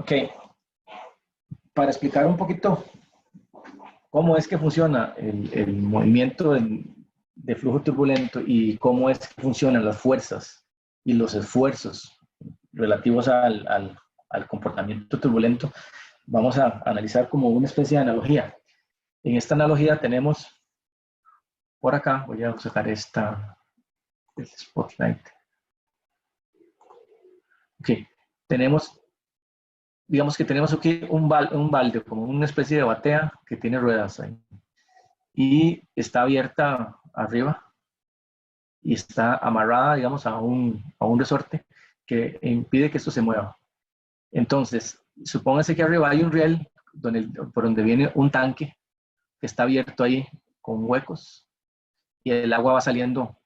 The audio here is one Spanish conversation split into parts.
Ok, para explicar un poquito cómo es que funciona el movimiento de flujo turbulento y cómo es que funcionan las fuerzas y los esfuerzos relativos al comportamiento turbulento, vamos a analizar como una especie de analogía. En esta analogía tenemos, por acá, voy a sacar el spotlight. Ok, tenemos, digamos que tenemos aquí un balde, como una especie de batea que tiene ruedas ahí. Y está abierta arriba y está amarrada, digamos, a un resorte que impide que esto se mueva. Entonces, supóngase que arriba hay un riel por donde viene un tanque que está abierto ahí con huecos y el agua va saliendo,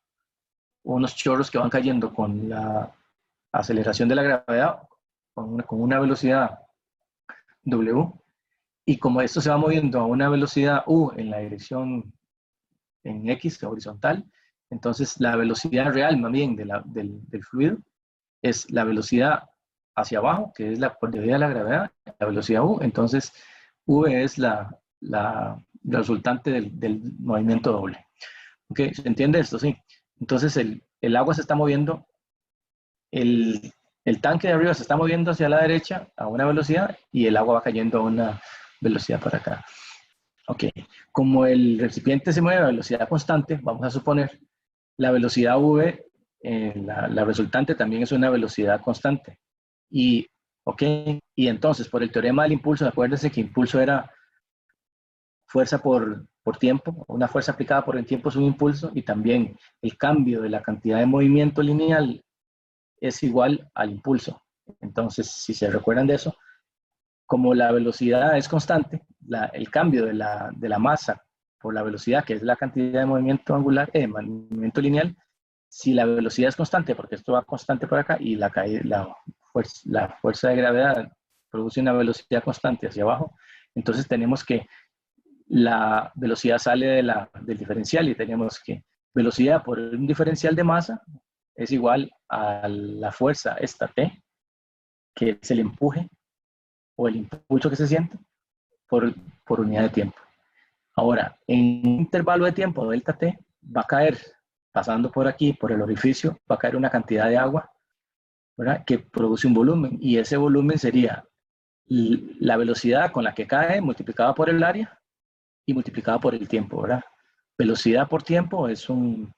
unos chorros que van cayendo con la aceleración de la gravedad, con una velocidad W, y como esto se va moviendo a una velocidad U en la dirección en X, horizontal, entonces la velocidad real más bien del fluido es la velocidad hacia abajo, que es por debido a la gravedad, la velocidad U, entonces V es la resultante del movimiento doble. ¿Ok? ¿Se entiende esto? Sí. Entonces el agua se está moviendo, el tanque de arriba se está moviendo hacia la derecha a una velocidad y el agua va cayendo a una velocidad para acá. Ok, como el recipiente se mueve a velocidad constante, vamos a suponer, la velocidad V, la resultante también es una velocidad constante. Y, ok, y entonces por el teorema del impulso, acuérdense que impulso era fuerza por tiempo, una fuerza aplicada por el tiempo es un impulso, y también el cambio de la cantidad de movimiento lineal es igual al impulso. Entonces, si se recuerdan de eso, como la velocidad es constante, el cambio de la masa por la velocidad, que es la cantidad de movimiento angular, movimiento lineal, si la velocidad es constante, porque esto va constante por acá, y la fuerza de gravedad produce una velocidad constante hacia abajo, entonces tenemos que la velocidad sale del diferencial y tenemos que velocidad por un diferencial de masa es igual a la fuerza esta T, que es el empuje o el impulso que se siente por unidad de tiempo. Ahora, en un intervalo de tiempo, delta T, va a caer, pasando por aquí, por el orificio, va a caer una cantidad de agua, ¿verdad?, que produce un volumen, y ese volumen sería la velocidad con la que cae multiplicada por el área y multiplicada por el tiempo, ¿verdad? Velocidad por tiempo es una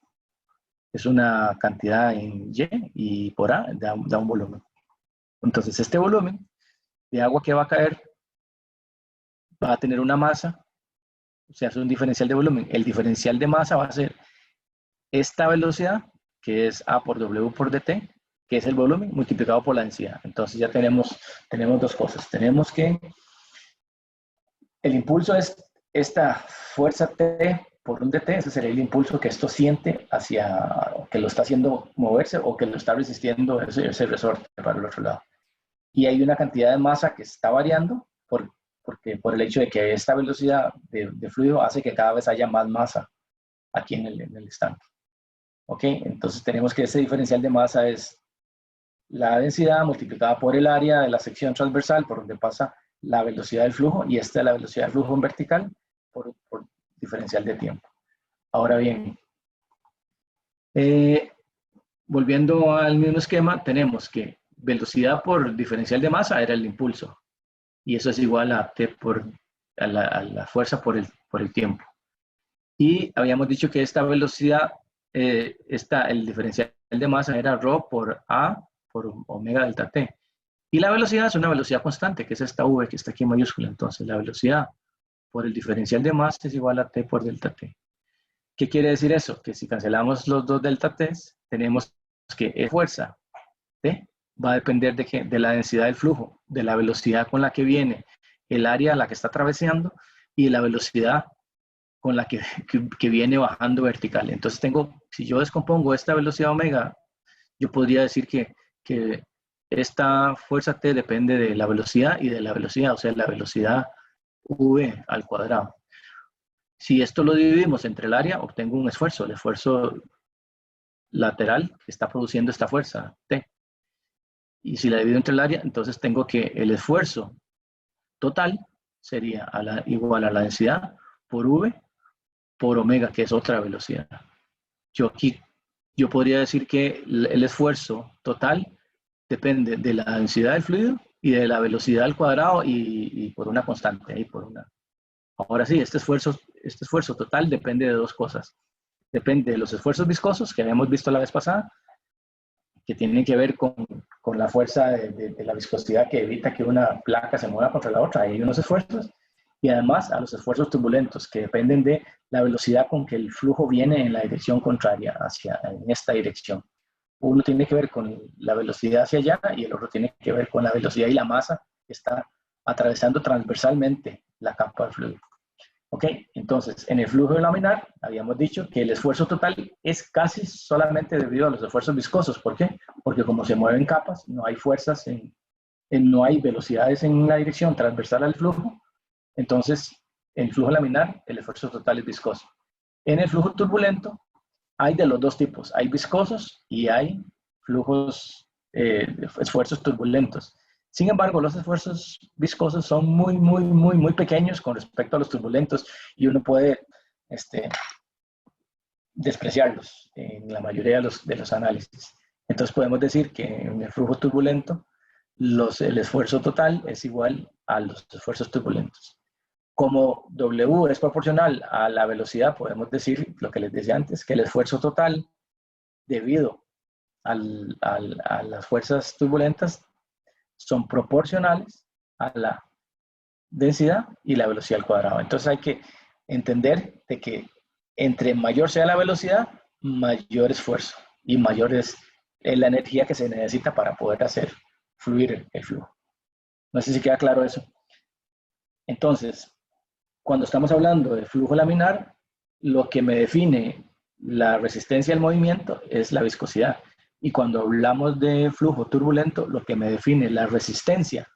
cantidad en Y, y por A da un volumen. Entonces, este volumen de agua que va a caer va a tener una masa, o sea, es un diferencial de volumen. El diferencial de masa va a ser esta velocidad, que es A por W por dt, que es el volumen, multiplicado por la densidad. Entonces ya tenemos dos cosas. Tenemos que el impulso es esta fuerza T por un dt, ese sería el impulso que esto siente que lo está haciendo moverse o que lo está resistiendo ese resorte para el otro lado. Y hay una cantidad de masa que está variando porque por el hecho de que esta velocidad de fluido hace que cada vez haya más masa aquí en el estanque. ¿Ok? Entonces tenemos que ese diferencial de masa es la densidad multiplicada por el área de la sección transversal por donde pasa la velocidad del flujo, y esta es la velocidad del flujo en vertical por diferencial de tiempo. Ahora bien, volviendo al mismo esquema, tenemos que velocidad por diferencial de masa era el impulso, y eso es igual a T a la fuerza por el tiempo. Y habíamos dicho que esta velocidad, el diferencial de masa era ρ por A por omega delta T. Y la velocidad es una velocidad constante, que es esta V que está aquí en mayúscula. Entonces, la velocidad por el diferencial de masa es igual a T por delta T. ¿Qué quiere decir eso? Que si cancelamos los dos delta T, tenemos que fuerza T va a depender de la densidad del flujo, de la velocidad con la que viene el área a la que está atravesando y la velocidad con la que viene bajando vertical. Entonces si yo descompongo esta velocidad omega, yo podría decir que esta fuerza T depende de la velocidad y de la velocidad, o sea, la velocidad V al cuadrado. Si esto lo dividimos entre el área, obtengo un esfuerzo, el esfuerzo lateral que está produciendo esta fuerza T. y si la divido entre el área, entonces tengo que el esfuerzo total sería igual a la densidad por V por omega, que es otra velocidad. Yo podría decir que el esfuerzo total depende de la densidad del fluido y de la velocidad al cuadrado y por una constante. Ahí por una. Ahora sí, este esfuerzo total depende de dos cosas. Depende de los esfuerzos viscosos que habíamos visto la vez pasada, que tienen que ver con la fuerza de la viscosidad que evita que una placa se mueva contra la otra. Hay unos esfuerzos. Y además a los esfuerzos turbulentos, que dependen de la velocidad con que el flujo viene en la dirección contraria, en esta dirección. Uno tiene que ver con la velocidad hacia allá y el otro tiene que ver con la velocidad y la masa que está atravesando transversalmente la capa de fluido. Ok, entonces en el flujo laminar habíamos dicho que el esfuerzo total es casi solamente debido a los esfuerzos viscosos. ¿Por qué? Porque como se mueven capas, no hay fuerzas, no hay velocidades en la dirección transversal al flujo. Entonces, en flujo laminar, el esfuerzo total es viscoso. En el flujo turbulento, hay de los dos tipos. Hay viscosos y hay esfuerzos turbulentos. Sin embargo, los esfuerzos viscosos son muy pequeños con respecto a los turbulentos y uno puede despreciarlos en la mayoría de los análisis. Entonces, podemos decir que en el flujo turbulento, el esfuerzo total es igual a los esfuerzos turbulentos. Como W es proporcional a la velocidad, podemos decir lo que les decía antes, que el esfuerzo total debido a las fuerzas turbulentas son proporcionales a la densidad y la velocidad al cuadrado. Entonces hay que entender de que entre mayor sea la velocidad, mayor esfuerzo y mayor es la energía que se necesita para poder hacer fluir el flujo. No sé si queda claro eso. Entonces, cuando estamos hablando de flujo laminar, lo que me define la resistencia al movimiento es la viscosidad. Y cuando hablamos de flujo turbulento, lo que me define la resistencia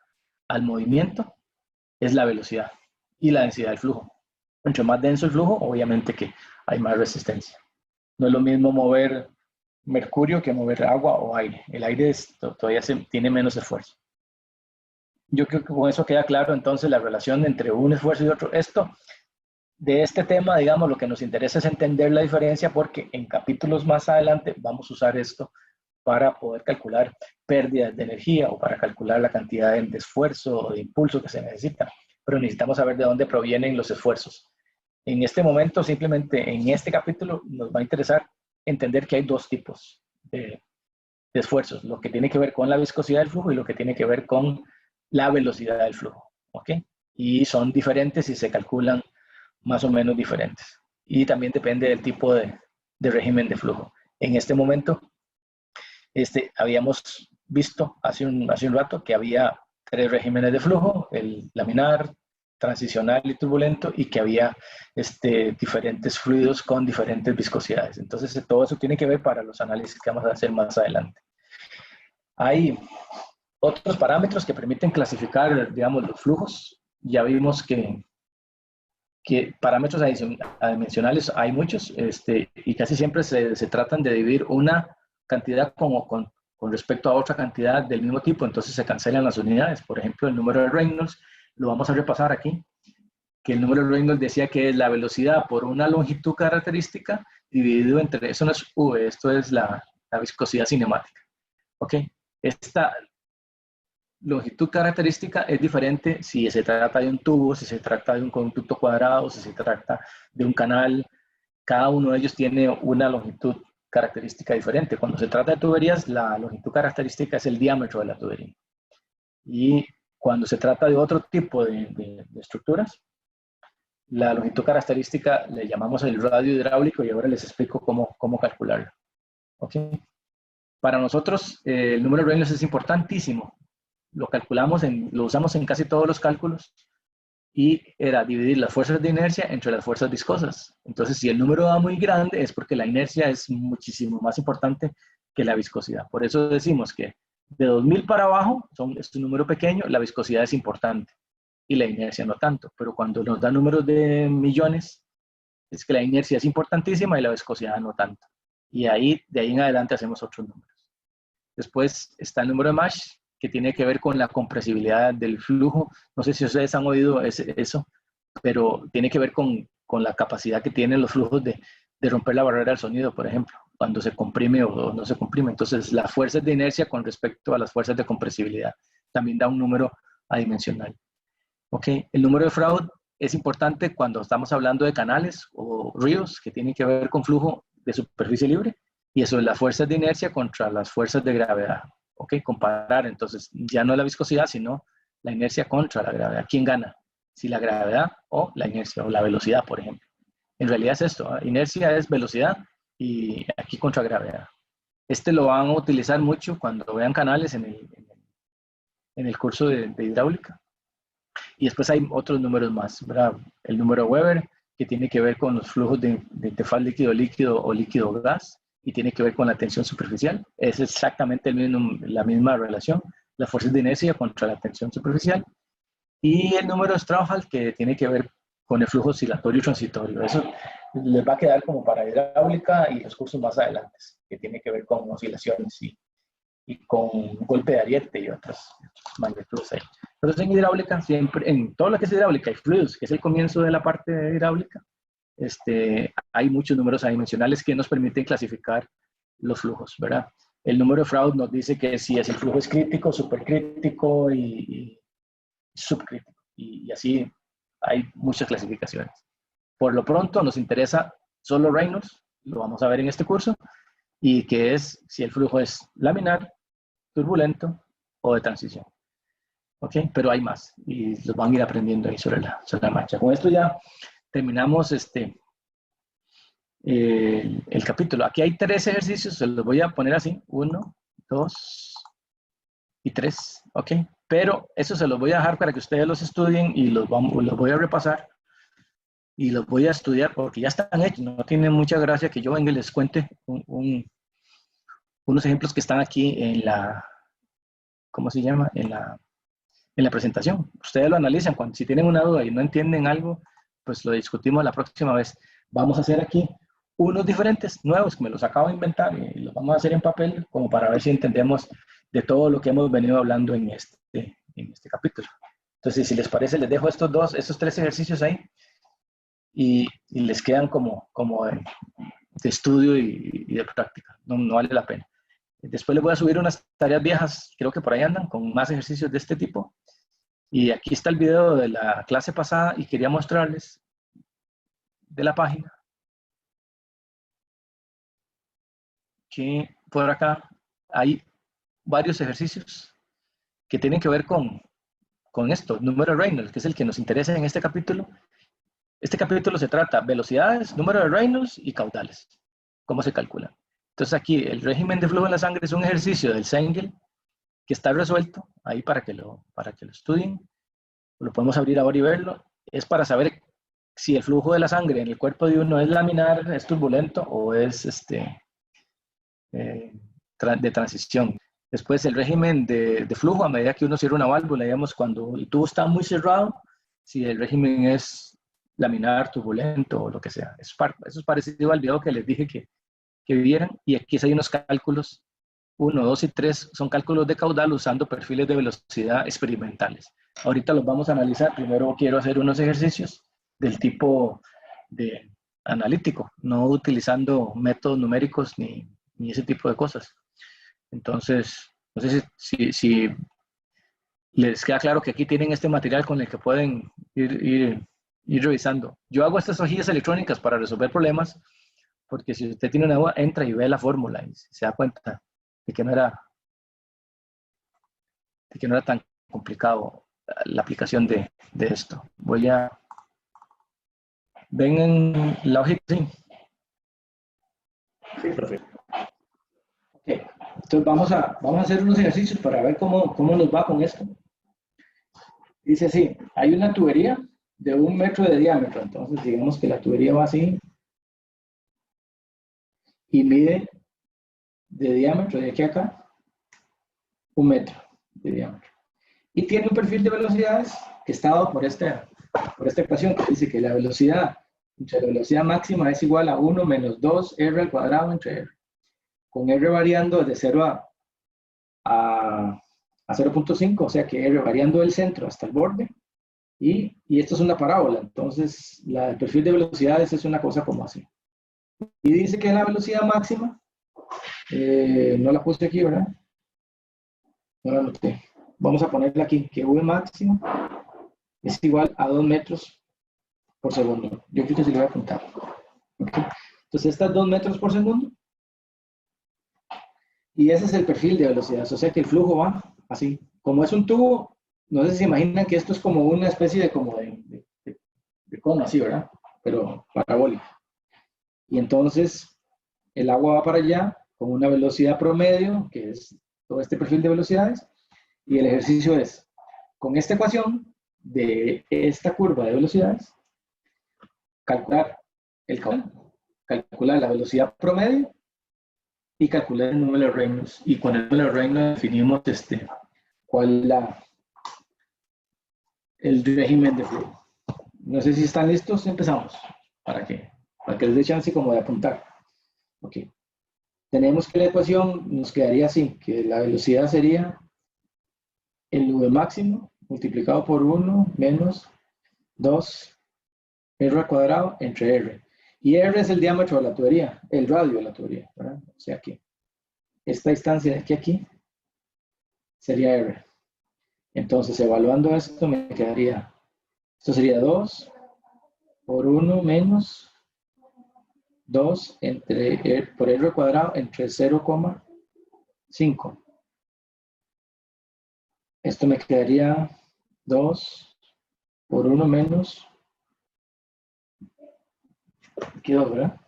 al movimiento es la velocidad y la densidad del flujo. Entre más denso el flujo, obviamente que hay más resistencia. No es lo mismo mover mercurio que mover agua o aire. El aire todavía tiene menos esfuerzo. Yo creo que con eso queda claro entonces la relación entre un esfuerzo y otro. De este tema, digamos, lo que nos interesa es entender la diferencia porque en capítulos más adelante vamos a usar esto para poder calcular pérdidas de energía o para calcular la cantidad de esfuerzo o de impulso que se necesita. Pero necesitamos saber de dónde provienen los esfuerzos. En este momento, simplemente en este capítulo, nos va a interesar entender que hay dos tipos de esfuerzos. Lo que tiene que ver con la viscosidad del flujo y lo que tiene que ver con la velocidad del flujo. ¿Ok? Y son diferentes y se calculan más o menos diferentes. Y también depende del tipo de régimen de flujo. En este momento, habíamos visto hace un rato que había 3 regímenes de flujo, el laminar, transicional y turbulento, y que había diferentes fluidos con diferentes viscosidades. Entonces, todo eso tiene que ver para los análisis que vamos a hacer más adelante. Hay otros parámetros que permiten clasificar, digamos, los flujos. Ya vimos que parámetros adimensionales hay muchos, y casi siempre se tratan de dividir una cantidad con respecto a otra cantidad del mismo tipo, entonces se cancelan las unidades. Por ejemplo, el número de Reynolds, lo vamos a repasar aquí, que el número de Reynolds decía que es la velocidad por una longitud característica dividido entre, eso no es V, esto es la viscosidad cinemática. ¿Ok? Esta longitud característica es diferente si se trata de un tubo, si se trata de un conducto cuadrado, si se trata de un canal. Cada uno de ellos tiene una longitud característica diferente. Cuando se trata de tuberías, la longitud característica es el diámetro de la tubería. Y cuando se trata de otro tipo de estructuras, la longitud característica le llamamos el radio hidráulico y ahora les explico cómo calcularlo. ¿Ok? Para nosotros, el número de Reynolds es importantísimo. Lo usamos en casi todos los cálculos y era dividir las fuerzas de inercia entre las fuerzas viscosas. Entonces, si el número da muy grande es porque la inercia es muchísimo más importante que la viscosidad. Por eso decimos que de 2000 para abajo es un número pequeño, la viscosidad es importante y la inercia no tanto. Pero cuando nos da números de millones, es que la inercia es importantísima y la viscosidad no tanto. Y de ahí en adelante hacemos otros números. Después está el número de Mash, que tiene que ver con la compresibilidad del flujo. No sé si ustedes han oído eso, pero tiene que ver con la capacidad que tienen los flujos de romper la barrera del sonido, por ejemplo, cuando se comprime o no se comprime. Entonces, las fuerzas de inercia con respecto a las fuerzas de compresibilidad también da un número adimensional. ¿Ok? El número de Freud es importante cuando estamos hablando de canales o ríos que tienen que ver con flujo de superficie libre, y eso es las fuerzas de inercia contra las fuerzas de gravedad. ¿Ok? Comparar, entonces, ya no la viscosidad, sino la inercia contra la gravedad. ¿Quién gana? Si la gravedad o la inercia o la velocidad, por ejemplo. En realidad es esto, ¿eh? Inercia es velocidad y aquí contra gravedad. Este lo van a utilizar mucho cuando vean canales en el curso de hidráulica. Y después hay otros números más, ¿verdad? El número Weber, que tiene que ver con los flujos de interfaz líquido-líquido o líquido-gas, y tiene que ver con la tensión superficial. Es exactamente la misma relación, las fuerzas de inercia contra la tensión superficial. Y el número Strouhal, que tiene que ver con el flujo oscilatorio y transitorio. Eso les va a quedar como para hidráulica y los cursos más adelante, que tiene que ver con oscilaciones y con golpe de ariete y otras magnitudes ahí. Pero en hidráulica, siempre, en todo lo que es hidráulica y fluidos, que es el comienzo de la parte de hidráulica, hay muchos números adimensionales que nos permiten clasificar los flujos, ¿verdad? El número de Freud nos dice que si es el flujo es crítico, supercrítico y subcrítico. Y así hay muchas clasificaciones. Por lo pronto nos interesa solo Reynolds, lo vamos a ver en este curso, y que es si el flujo es laminar, turbulento o de transición. ¿Ok? Pero hay más y los van a ir aprendiendo ahí sobre la marcha. Con esto ya terminamos el capítulo. Aquí hay 3 ejercicios, se los voy a poner así, 1, 2 y 3, ¿ok? Pero eso se los voy a dejar para que ustedes los estudien y los voy a repasar y los voy a estudiar porque ya están hechos. No tiene mucha gracia que yo venga y les cuente unos ejemplos que están aquí en la, ¿cómo se llama? En la presentación. Ustedes lo analizan. Si tienen una duda y no entienden algo, pues lo discutimos la próxima vez. Vamos a hacer aquí unos diferentes, nuevos, que me los acabo de inventar y los vamos a hacer en papel como para ver si entendemos de todo lo que hemos venido hablando en este capítulo. Entonces, si les parece, les dejo estos 3 ejercicios ahí y les quedan como de estudio y de práctica. No vale la pena. Después les voy a subir unas tareas viejas, creo que por ahí andan, con más ejercicios de este tipo. Y aquí está el video de la clase pasada y quería mostrarles de la página que por acá hay varios ejercicios que tienen que ver con esto, número de Reynolds, que es el que nos interesa en este capítulo. Este capítulo se trata velocidades, número de Reynolds y caudales. ¿Cómo se calculan? Entonces aquí el régimen de flujo en la sangre es un ejercicio del Sengel que está resuelto ahí para que lo estudien. Lo podemos abrir ahora y verlo. Es para saber si el flujo de la sangre en el cuerpo de uno es laminar, es turbulento o es de transición. Después el régimen de flujo a medida que uno cierra una válvula, digamos, cuando el tubo está muy cerrado, si el régimen es laminar, turbulento o lo que sea. Eso es parecido al video que les dije que vieran. Y aquí hay unos cálculos, 1, 2 y 3, son cálculos de caudal usando perfiles de velocidad experimentales. Ahorita los vamos a analizar. Primero quiero hacer unos ejercicios del tipo de analítico, no utilizando métodos numéricos ni ese tipo de cosas. Entonces, no sé si les queda claro que aquí tienen este material con el que pueden ir revisando. Yo hago estas hojillas electrónicas para resolver problemas, porque si usted tiene una duda, entra y ve la fórmula y se da cuenta de que no era tan complicado la aplicación de esto. ¿Ven en la hojita? Sí. Sí, perfecto. Ok, entonces vamos a hacer unos ejercicios para ver cómo nos va con esto. Dice así, hay una tubería de 1 metro de diámetro, entonces digamos que la tubería va así y mide de diámetro de aquí a acá 1 metro de diámetro. Y tiene un perfil de velocidades que está dado por esta ecuación que dice que la velocidad entre la velocidad máxima es igual a 1 menos 2 r al cuadrado entre r, con r variando de 0 a a 0.5, o sea que R variando del centro hasta el borde, y esto es una parábola, entonces el perfil de velocidades es una cosa como así. Y dice que la velocidad máxima, no la puse aquí, ¿verdad? No la anoté. Vamos a ponerla aquí, que V máximo es igual a 2 metros por segundo. Yo creo que se lo voy a apuntar. ¿Okay? Entonces, estas 2 metros por segundo. Y ese es el perfil de velocidad. O sea que el flujo va así. Como es un tubo, no sé si se imaginan que esto es como una especie de cono así, ¿verdad? Pero parabólico. Y entonces el agua va para allá con una velocidad promedio, que es todo este perfil de velocidades. Y el ejercicio es, con esta ecuación de esta curva de velocidades, calcular el caudal, calcular la velocidad promedio y calcular el número de Reynolds. Y con el número de Reynolds definimos cuál es el régimen de flujo. No sé si están listos, empezamos. Para que les dé chance como de apuntar. Ok. Tenemos que la ecuación nos quedaría así, que la velocidad sería el V máximo multiplicado por 1 menos 2 R al cuadrado entre R. Y R es el diámetro de la tubería, el radio de la tubería, ¿verdad? O sea que esta distancia de aquí a aquí sería R. Entonces, evaluando esto, me quedaría, esto sería 2 por 1 menos 2 por R al cuadrado entre 0,5. Esto me quedaría 2 por 1 menos, aquí 2, ¿verdad?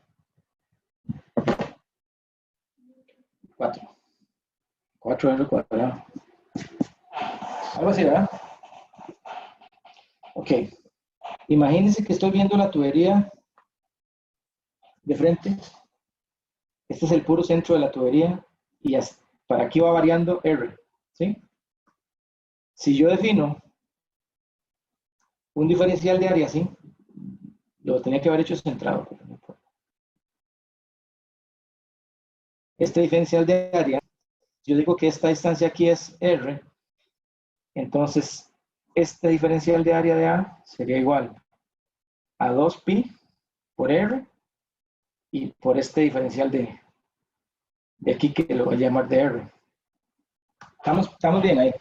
4. 4R al cuadrado. Algo así, ¿verdad? Ok. Imagínense que estoy viendo la tubería de frente. Este es el puro centro de la tubería y para aquí va variando R, ¿sí? Si yo defino un diferencial de área así, lo tenía que haber hecho centrado, pero no importa. Este diferencial de área, yo digo que esta distancia aquí es R, entonces este diferencial de área de A sería igual a 2pi por R y por este diferencial de aquí que lo voy a llamar de R. Estamos bien ahí.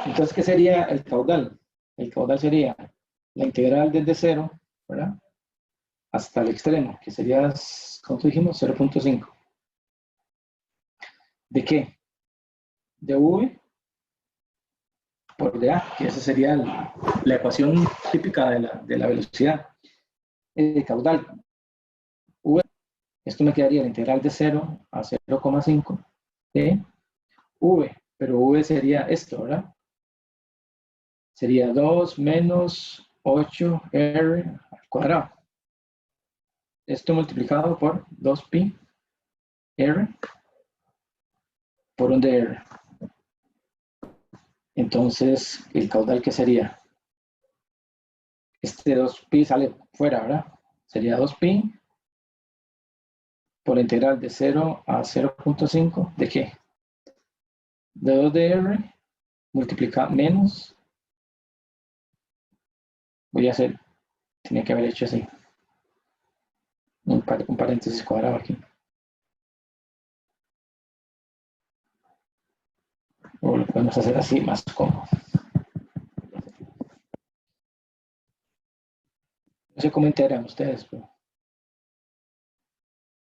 Entonces, ¿qué sería el caudal? El caudal sería la integral desde 0, ¿verdad? Hasta el extremo, que sería, ¿cuánto dijimos? 0.5. ¿De qué? De V por dA, que esa sería la ecuación típica de la velocidad. El caudal, V, esto me quedaría la integral de 0 a 0,5 de V, pero V sería esto, ¿verdad? Sería 2 menos 8R al cuadrado. Esto multiplicado por 2pi R por un dr. Entonces, el caudal que sería, este 2pi sale fuera, ¿verdad? Sería 2pi por la integral de 0 a 0.5, ¿de qué? De 2dr multiplica menos, voy a hacer, tenía que haber hecho así, un paréntesis cuadrado aquí. O lo podemos hacer así, más cómodo. No sé cómo integran ustedes, pero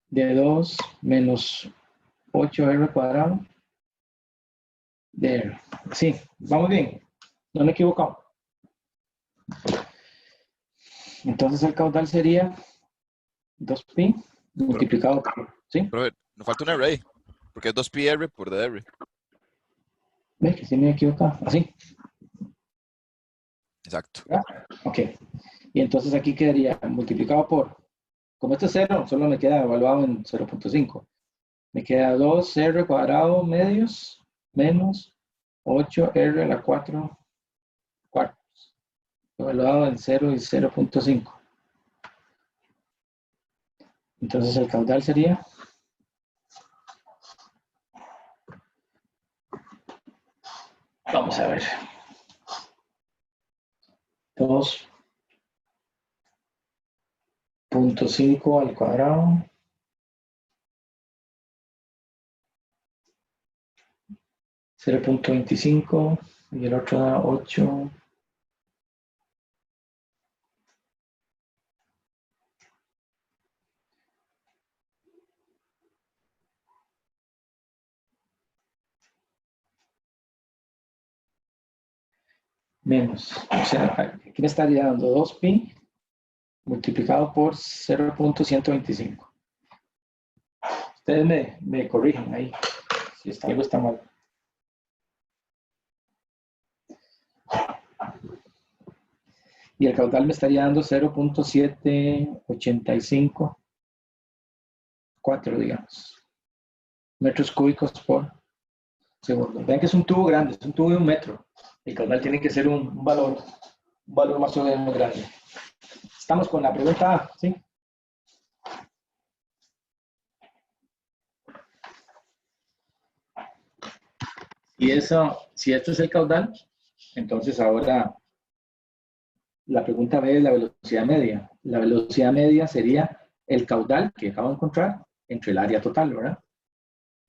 de 2 menos 8r cuadrado de R. Sí, vamos bien. No me he equivocado. Entonces el caudal sería 2pi multiplicado por, ¿sí? Pero nos falta un array, porque es 2πr por dr. ¿Ves que sí me he equivocado? Así. Exacto. ¿Verdad? Ok. Y entonces aquí quedaría multiplicado por, como este es 0, solo me queda evaluado en 0.5. Me queda 2r cuadrado medios menos 8r a la 4 cuartos. Evaluado en 0 y 0.5. Entonces el caudal sería Vamos a ver. 2.5 al cuadrado. .25 y el otro da 8. Menos, o sea, aquí me estaría dando 2pi multiplicado por 0.125. Ustedes me corrijan ahí, si algo está mal. Y el caudal me estaría dando 0.785, digamos, metros cúbicos por segundo. Vean que es un tubo grande, es un tubo de 1 metro. El caudal tiene que ser un valor más o menos grande. Estamos con la pregunta A, ¿sí? Y si esto es el caudal, entonces ahora la pregunta B es la velocidad media. La velocidad media sería el caudal que acabo de encontrar entre el área total, ¿verdad?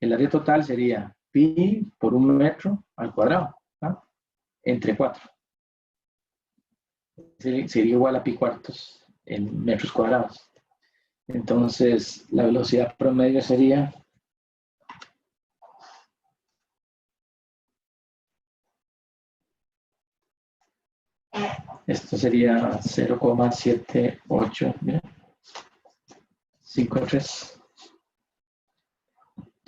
El área total sería pi por 1 metro al cuadrado, ¿no? Entre 4. Sería igual a pi cuartos en metros cuadrados. Entonces, la velocidad promedio sería esto sería 0,7853.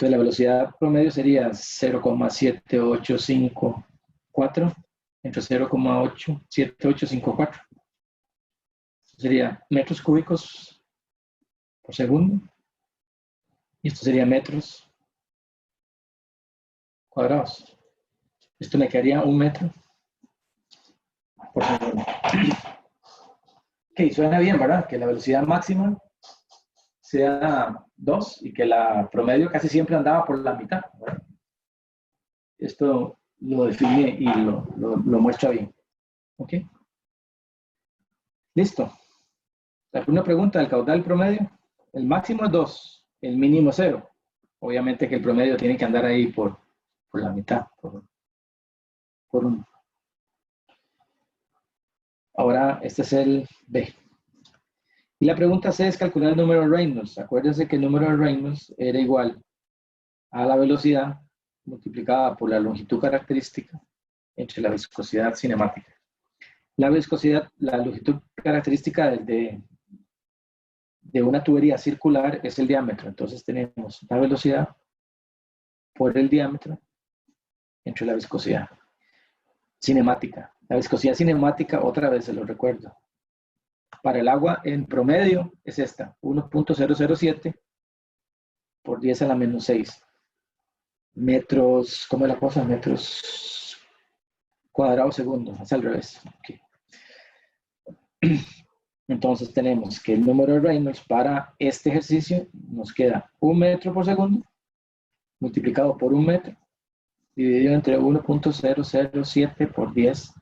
Entonces la velocidad promedio sería 0,7854 entre 0,7854. Sería metros cúbicos por segundo. Y esto sería metros cuadrados. Esto me quedaría 1 metro por segundo. Ok, suena bien, ¿verdad? Que la velocidad máxima sea 2 y que la promedio casi siempre andaba por la mitad, ¿verdad? Esto lo define y lo muestra bien. ¿Ok? Listo. Una pregunta del caudal promedio. El máximo es 2, el mínimo es 0. Obviamente que el promedio tiene que andar ahí por la mitad, por 1. Ahora, este es el B. Y la pregunta C es calcular el número de Reynolds. Acuérdense que el número de Reynolds era igual a la velocidad multiplicada por la longitud característica entre la viscosidad cinemática. La longitud característica de una tubería circular es el diámetro. Entonces tenemos la velocidad por el diámetro entre la viscosidad cinemática. La viscosidad cinemática, otra vez se lo recuerdo. Para el agua en promedio es esta, 1.007 por 10 a la menos 6 metros, ¿cómo es la cosa? Metros cuadrados segundo, es al revés. Okay. Entonces tenemos que el número de Reynolds para este ejercicio nos queda 1 metro por segundo multiplicado por 1 metro dividido entre 1.007 por 10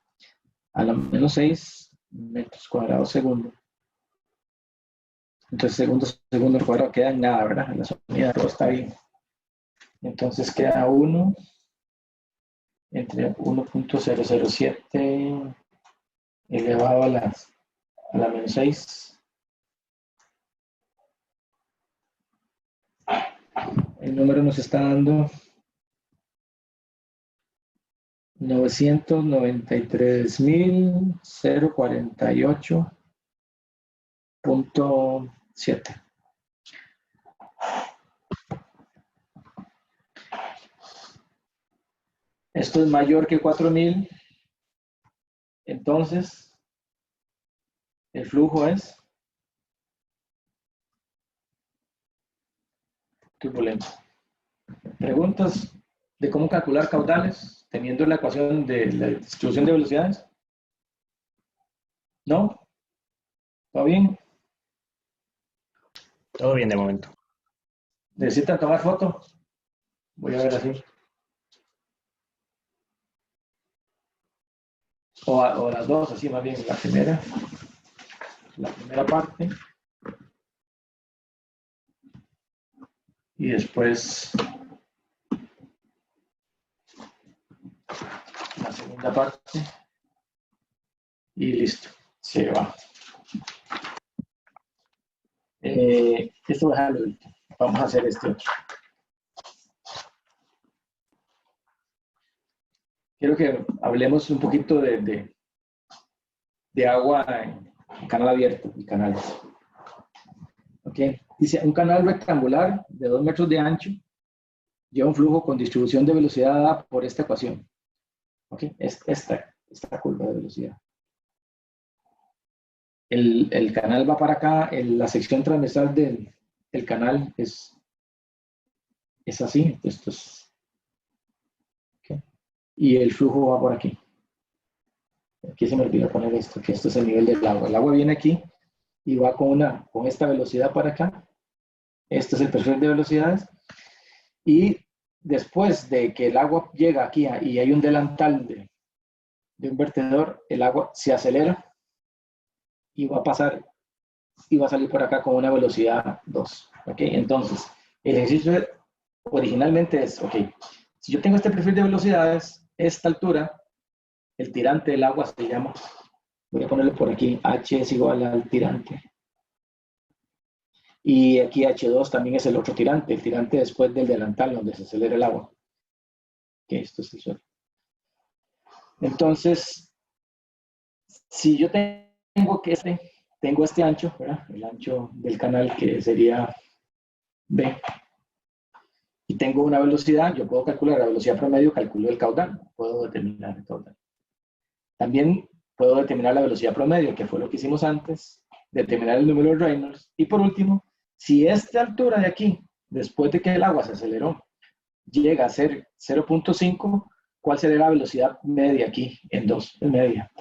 a la menos 6 metros cuadrados segundo. Entonces segundo cuadrado queda en nada, ¿verdad? En la unidad todo está bien. Entonces queda 1 entre 1.007 elevado a la menos 6. El número nos está dando 993.048.7. Esto es mayor que 4.000. Entonces, el flujo es turbulento. ¿Preguntas de cómo calcular caudales teniendo la ecuación de la distribución de velocidades? ¿No? ¿Todo bien? Todo bien de momento. ¿Necesitan tomar foto? Voy a ver así. o las dos, así más bien, la primera parte, y después la segunda parte, y listo, se va. Esto voy a dejarlo ahorita. Vamos a hacer este otro. Quiero que hablemos un poquito de agua en canal abierto y canales. ¿Ok? Dice, un canal rectangular de 2 metros de ancho lleva un flujo con distribución de velocidad dada por esta ecuación. ¿Ok? Esta curva de velocidad. El canal va para acá, la sección transversal del canal es así. Esto es, ¿okay? Y el flujo va por aquí. Aquí se me olvidó poner esto, que esto es el nivel del agua. El agua viene aquí y va con esta velocidad para acá. Este es el perfil de velocidades. Y después de que el agua llega aquí y hay un delantal de un vertedor, el agua se acelera y va a pasar y va a salir por acá con una velocidad 2. ¿Ok? Entonces, el ejercicio originalmente es, ok, si yo tengo este perfil de velocidades, esta altura, el tirante del agua se llama, voy a ponerlo por aquí, H es igual al tirante. Y aquí H2 también es el otro tirante, el tirante después del delantal donde se acelera el agua. Que esto es el suelo. Entonces, si yo tengo este ancho, ¿verdad? El ancho del canal que sería B, y tengo una velocidad, yo puedo calcular la velocidad promedio, calculo el caudal, puedo determinar el caudal. También puedo determinar la velocidad promedio, que fue lo que hicimos antes, determinar el número de Reynolds, y por último, si esta altura de aquí, después de que el agua se aceleró, llega a ser 0.5, ¿cuál sería la velocidad media aquí en 2? En media.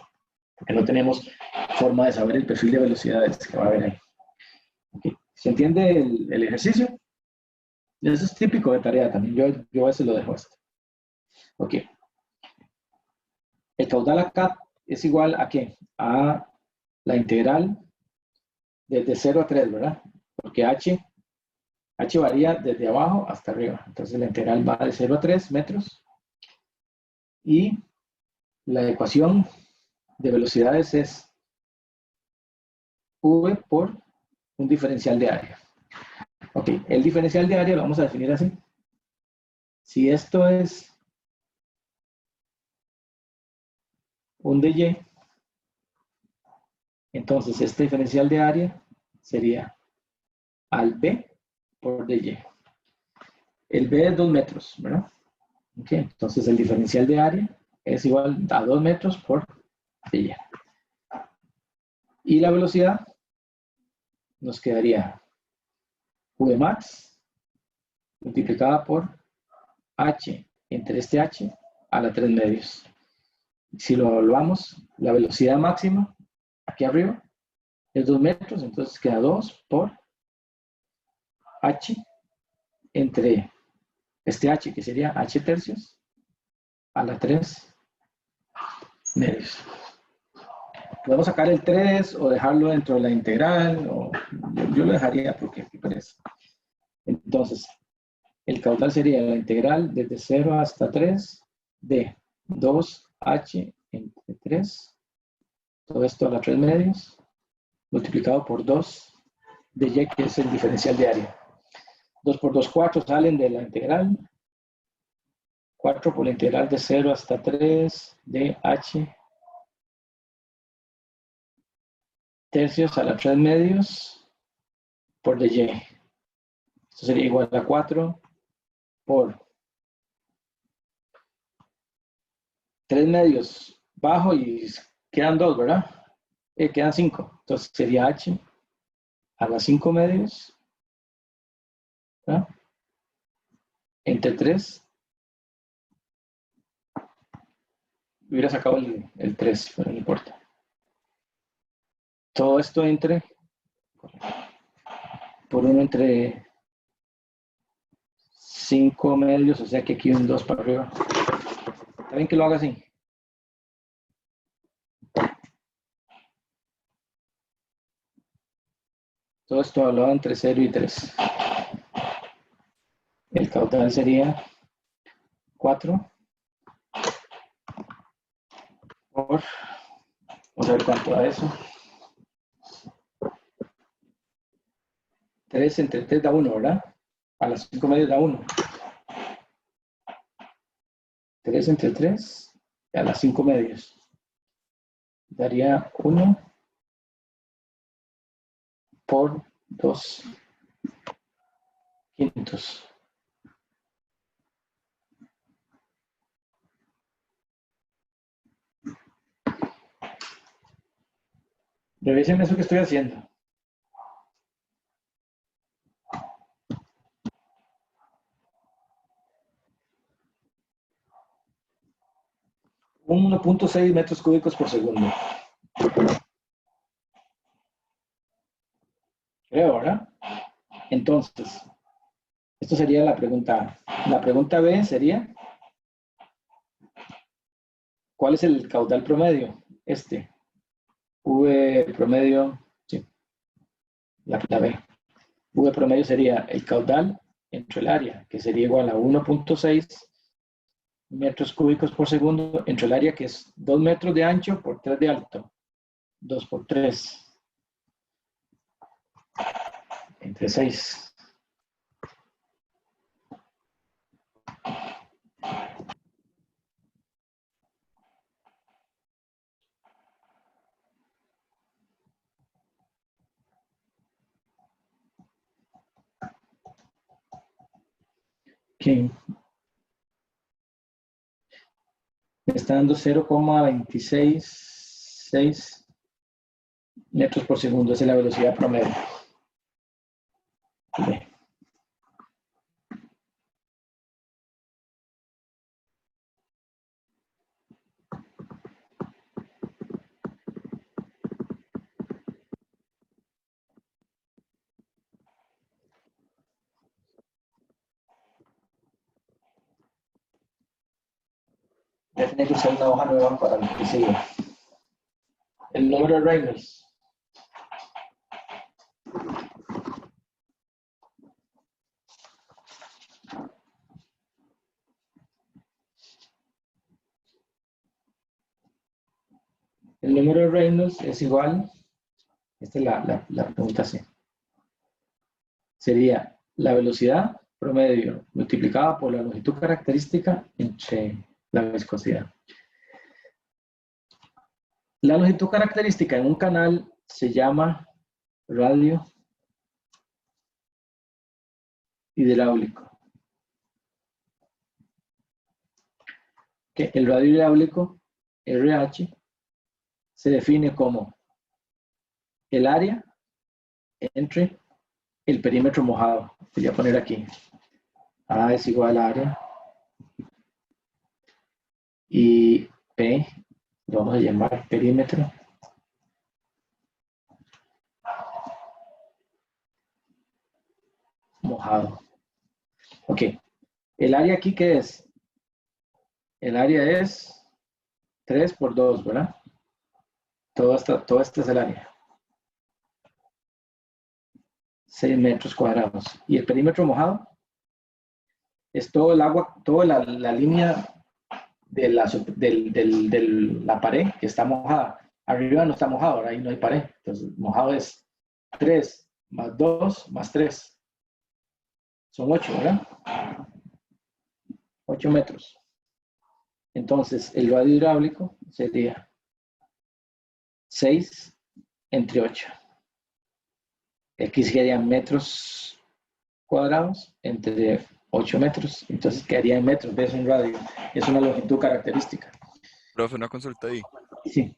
Porque no tenemos forma de saber el perfil de velocidades que va a haber ahí. Okay. ¿Se entiende el ejercicio? Eso es típico de tarea también. Yo a veces lo dejo esto. Ok. El caudal acá es igual a ¿qué? A la integral desde 0 a 3, ¿verdad? Porque H varía desde abajo hasta arriba. Entonces la integral va de 0 a 3 metros. Y la ecuación de velocidades es V por un diferencial de área. Ok, el diferencial de área lo vamos a definir así. Si esto es un dy, entonces este diferencial de área sería al b por dy. El b es 2 metros, ¿verdad? Ok, entonces el diferencial de área es igual a 2 metros por dy. Y la velocidad nos quedaría v max multiplicada por h entre este h a la 3 medios. Si lo evaluamos, la velocidad máxima aquí arriba es 2 metros, entonces queda 2 por h entre este h, que sería h tercios, a la 3 medios. Podemos sacar el 3 o dejarlo dentro de la integral, o yo lo dejaría porque me parece. Entonces, el caudal sería la integral desde 0 hasta 3 de 2h entre 3, todo esto a la 3 medios, multiplicado por 2 de y, que es el diferencial de área. 2 por 2, 4 salen de la integral. 4 por la integral de 0 hasta 3 de h tercios a la 3 medios por dy. Esto sería igual a 4 por 3 medios bajo y quedan 2, ¿verdad? Quedan 5. Entonces sería h a las 5 medios, ¿verdad? Entre 3. Hubiera sacado el 3, pero no importa. Todo esto entre por 1 entre 5 medios, o sea que aquí un 2 para arriba. ¿Está bien que lo haga así? Todo esto hablado entre 0 y 3. El caudal sería 4 por, vamos a ver cuánto da eso. 3 entre 3 da 1, ¿verdad? A las 5 medios da 1. 3 entre 3 a las 5 medios. Daría 1 por 2 quintos. Revisen eso que estoy haciendo. Un 1.6 metros cúbicos por segundo. Creo, ¿verdad? Entonces, esto sería la pregunta A. La pregunta B sería, ¿cuál es el caudal promedio? Este. V promedio, sí, la B. V promedio sería el caudal entre el área, que sería igual a 1.6 metros cúbicos por segundo, entre el área que es 2 metros de ancho por 3 de alto. 2 por 3. Entre 6. Okay. Me está dando 0,266 metros por segundo. Esa es la velocidad promedio. Okay. Voy a tener que usar una hoja nueva para lo que sigue. El número de Reynolds. El número de Reynolds es igual, esta es la pregunta C. Sería la velocidad promedio multiplicada por la longitud característica entre la viscosidad. La longitud característica en un canal se llama radio hidráulico. El radio hidráulico, RH, se define como el área entre el perímetro mojado. Voy a poner aquí. A es igual a área. Y P, lo vamos a llamar perímetro. Mojado. Ok. ¿El área aquí qué es? El área es 3 por 2, ¿verdad? Todo esto es el área. 6 metros cuadrados. ¿Y el perímetro mojado? Es todo el agua, toda la línea de la pared que está mojada. Arriba no está mojado, ahí no hay pared. Entonces, mojado es 3 más 2 más 3. Son 8, ¿verdad? 8 metros. Entonces, el radio hidráulico sería 6 entre 8. Aquí serían metros cuadrados entre 8 metros. Entonces, quedaría en metros, ves en radio. Es una longitud característica. Profe, una consulta ahí. Sí.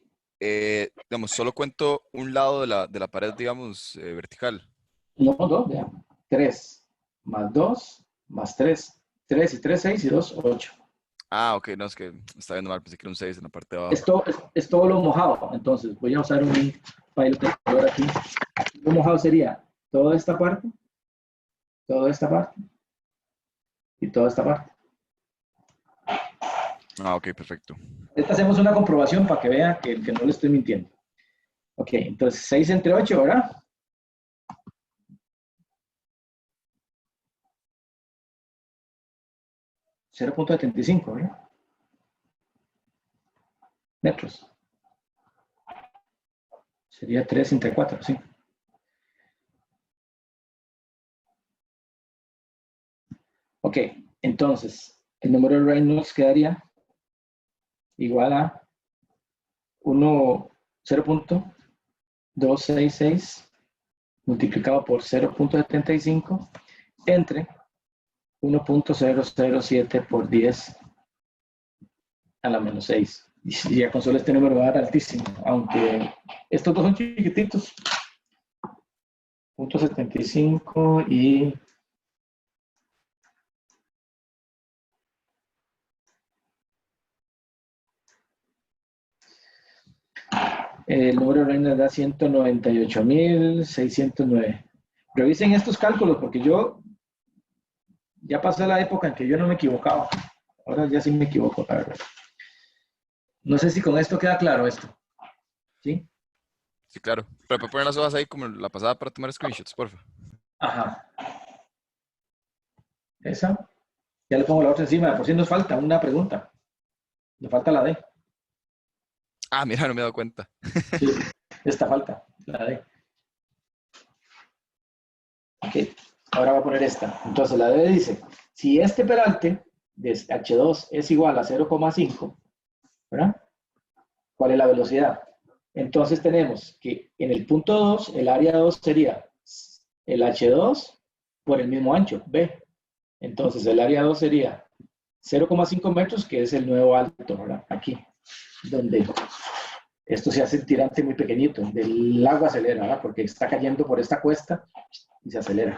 Digamos, solo cuento un lado de la pared, digamos, vertical. No, 2, vean. 3 más 2 más 3. 3 y 3, 6 y 2, 8. Ah, ok, no, es que estaba viendo mal, pensé que era un 6 en la parte de abajo. Es todo lo mojado. Entonces, voy a usar un pilot de color aquí. Lo mojado sería toda esta parte y toda esta parte. Ah, ok, perfecto. Ahorita hacemos una comprobación para que vean que no le estoy mintiendo. Ok, entonces 6 entre 8, ¿verdad? 0.75, ¿verdad? Metros. Sería 3 entre 4, sí. Ok, entonces, el número de Reynolds quedaría igual a 0.266 multiplicado por 0.75 entre 1.007 por 10 a la menos 6. Y ya con solo este número va a dar altísimo, aunque estos dos son chiquititos. 0.75 y el número de Reynolds da 198.609. Revisen estos cálculos porque yo ya pasé la época en que yo no me equivocaba. Ahora ya sí me equivoco, la verdad. No sé si con esto queda claro esto. ¿Sí? Sí, claro. Pero puede poner las hojas ahí como la pasada para tomar screenshots, porfa. Ajá. Esa. Ya le pongo la otra encima. Por si nos falta una pregunta. Le falta la D. Ah, mira, no me he dado cuenta. Sí, esta falta, la D. Ok. Ahora voy a poner esta. Entonces la D dice, si este peralte de H2 es igual a 0,5, ¿verdad? ¿Cuál es la velocidad? Entonces tenemos que en el punto 2, el área 2 sería el H2 por el mismo ancho, B. Entonces el área 2 sería 0,5 metros, que es el nuevo alto, ¿verdad? Aquí, donde esto se hace un tirante muy pequeñito, donde el agua acelera, ¿verdad? Porque está cayendo por esta cuesta y se acelera.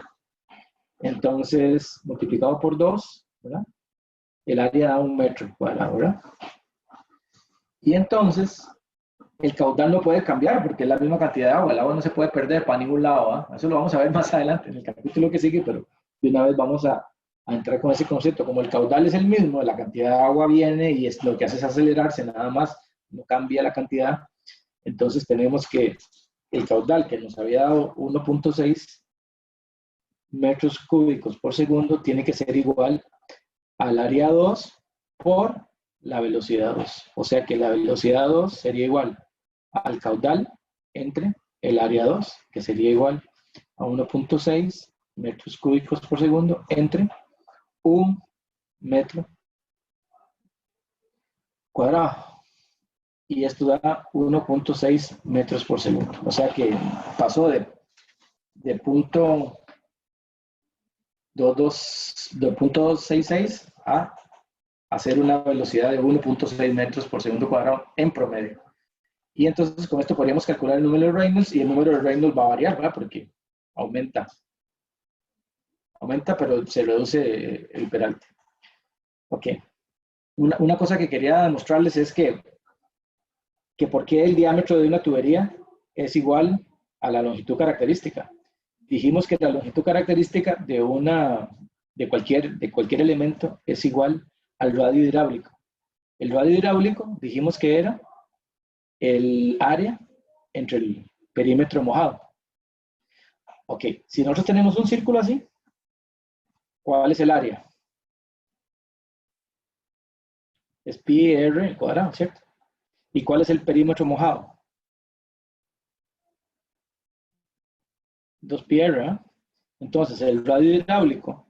Entonces, multiplicado por 2, ¿verdad? El área da 1 metro cuadrado, ¿verdad? Y entonces, el caudal no puede cambiar porque es la misma cantidad de agua. El agua no se puede perder para ningún lado, ¿ah? Eso lo vamos a ver más adelante en el capítulo que sigue, pero de una vez vamos a entrar con ese concepto. Como el caudal es el mismo, la cantidad de agua viene y es, lo que hace es acelerarse, nada más, no cambia la cantidad. Entonces tenemos que el caudal que nos había dado 1.6 metros cúbicos por segundo tiene que ser igual al área 2 por la velocidad 2. O sea que la velocidad 2 sería igual al caudal entre el área 2, que sería igual a 1.6 metros cúbicos por segundo entre 1 metro cuadrado. Y esto da 1.6 metros por segundo. O sea que pasó de punto 2.266 a hacer una velocidad de 1.6 metros por segundo cuadrado en promedio. Y entonces con esto podríamos calcular el número de Reynolds y el número de Reynolds va a variar, ¿verdad? Porque aumenta, pero se reduce el peralte. Ok. Una cosa que quería demostrarles es que por qué el diámetro de una tubería es igual a la longitud característica. Dijimos que la longitud característica de cualquier elemento es igual al radio hidráulico. El radio hidráulico dijimos que era el área entre el perímetro mojado. Ok, si nosotros tenemos un círculo así, ¿cuál es el área? Es pi r al cuadrado, ¿cierto? ¿Y cuál es el perímetro mojado? 2 pi r, ¿eh? Entonces, el radio hidráulico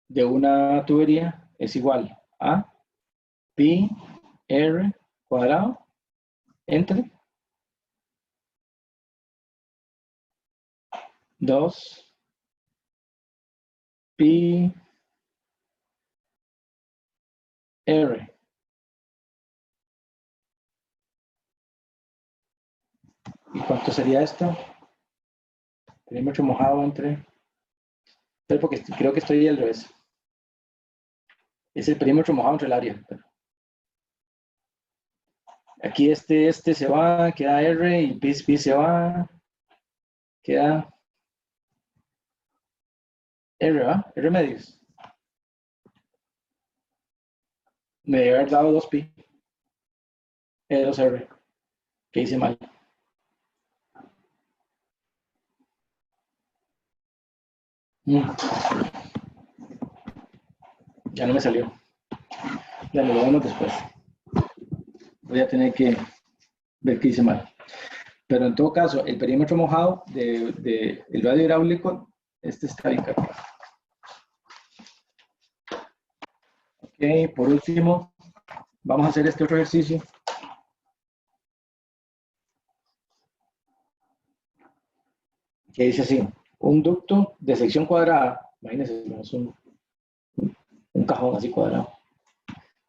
de una tubería es igual a pi r cuadrado entre 2 pi r. ¿Y cuánto sería esto? Perímetro mojado entre... Pero porque creo que estoy al revés. Es el perímetro mojado entre el área. Aquí este se va, queda R y pi se va, queda R, ¿va? R medios. Me debe haber dado 2 pi. 2R. Que hice mal. Ya no me salió. Ya lo vemos después. Voy a tener que ver qué hice mal. Pero en todo caso, el perímetro mojado del radio hidráulico, este está bien cargado. Ok, por último, vamos a hacer este otro ejercicio. Que dice así, un ducto de sección cuadrada, imagínense, es un cajón así cuadrado.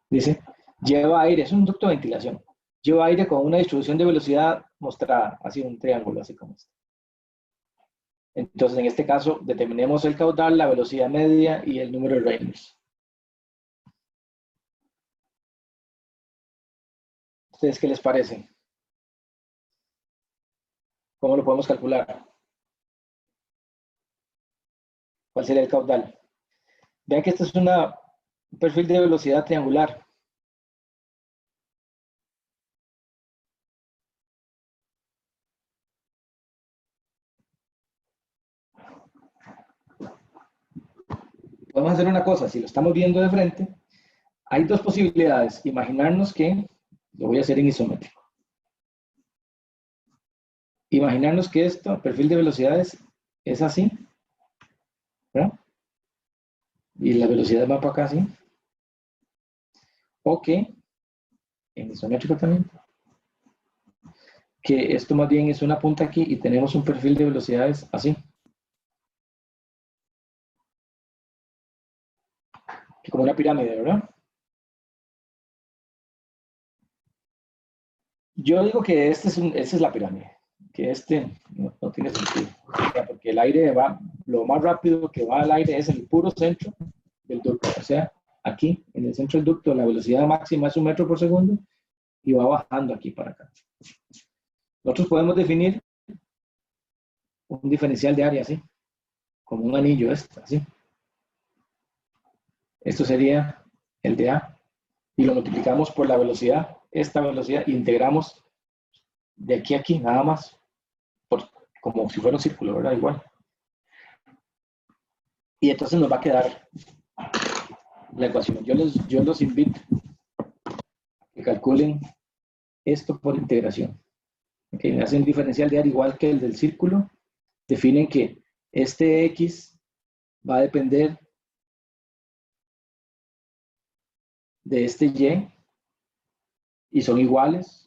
Dice, lleva aire, es un ducto de ventilación. Lleva aire con una distribución de velocidad mostrada, así un triángulo, así como este. Entonces, en este caso, determinemos el caudal, la velocidad media y el número de Reynolds. ¿Ustedes qué les parece? ¿Cómo lo podemos calcular? ¿Cuál sería el caudal? Vean que esto es un perfil de velocidad triangular. Podemos hacer una cosa, si lo estamos viendo de frente, hay dos posibilidades. Imaginarnos que, lo voy a hacer en isométrico. Imaginarnos que esto, el perfil de velocidades, es así, ¿verdad? Y la velocidad va para acá así. O que, en isométrico también, que esto más bien es una punta aquí y tenemos un perfil de velocidades así. Como una pirámide, ¿verdad? Yo digo que esta es la pirámide, que no tiene sentido, porque el aire va, lo más rápido que va al aire es el puro centro del ducto, o sea, aquí, en el centro del ducto, la velocidad máxima es 1 metro por segundo y va bajando aquí para acá. Nosotros podemos definir un diferencial de área así, como un anillo así. Esto sería el de A, y lo multiplicamos por la velocidad, esta velocidad, y integramos de aquí a aquí, nada más, como si fuera un círculo, ¿verdad? Igual. Y entonces nos va a quedar la ecuación. Yo los invito a que calculen esto por integración. ¿Okay? Hacen diferencial de área igual que el del círculo. Definen que este X va a depender de este Y y son iguales.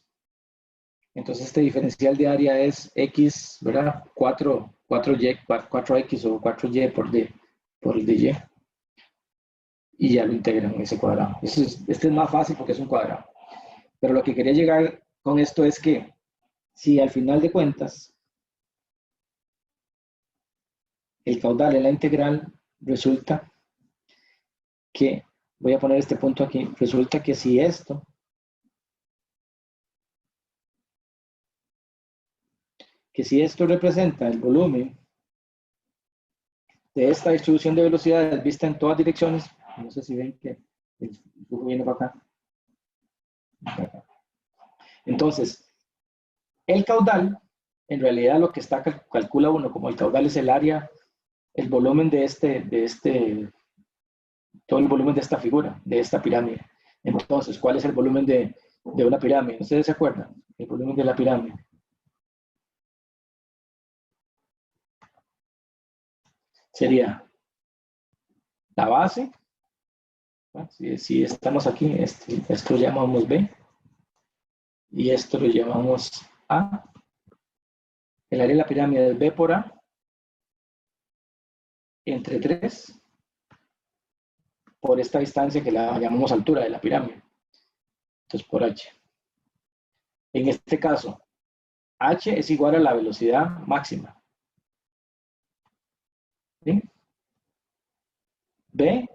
Entonces este diferencial de área es X, ¿verdad? 4X o 4Y por el de Y. Y ya lo integran en ese cuadrado. Este es más fácil porque es un cuadrado. Pero lo que quería llegar con esto es que si al final de cuentas el caudal en la integral resulta que, voy a poner este punto aquí, resulta que si esto representa el volumen de esta distribución de velocidades vista en todas direcciones, no sé si ven que el flujo viene para acá. Entonces, el caudal, en realidad lo que calcula uno como el caudal es el área, el volumen todo el volumen de esta figura, de esta pirámide. Entonces, ¿cuál es el volumen de una pirámide? ¿Ustedes se acuerdan? El volumen de la pirámide. Sería la base, ¿no? Si estamos aquí, esto lo llamamos B, y esto lo llamamos A. El área de la pirámide es B por A, entre 3, por esta distancia que la llamamos altura de la pirámide. Entonces, por H. En este caso, H es igual a la velocidad máxima. ¿Sí? B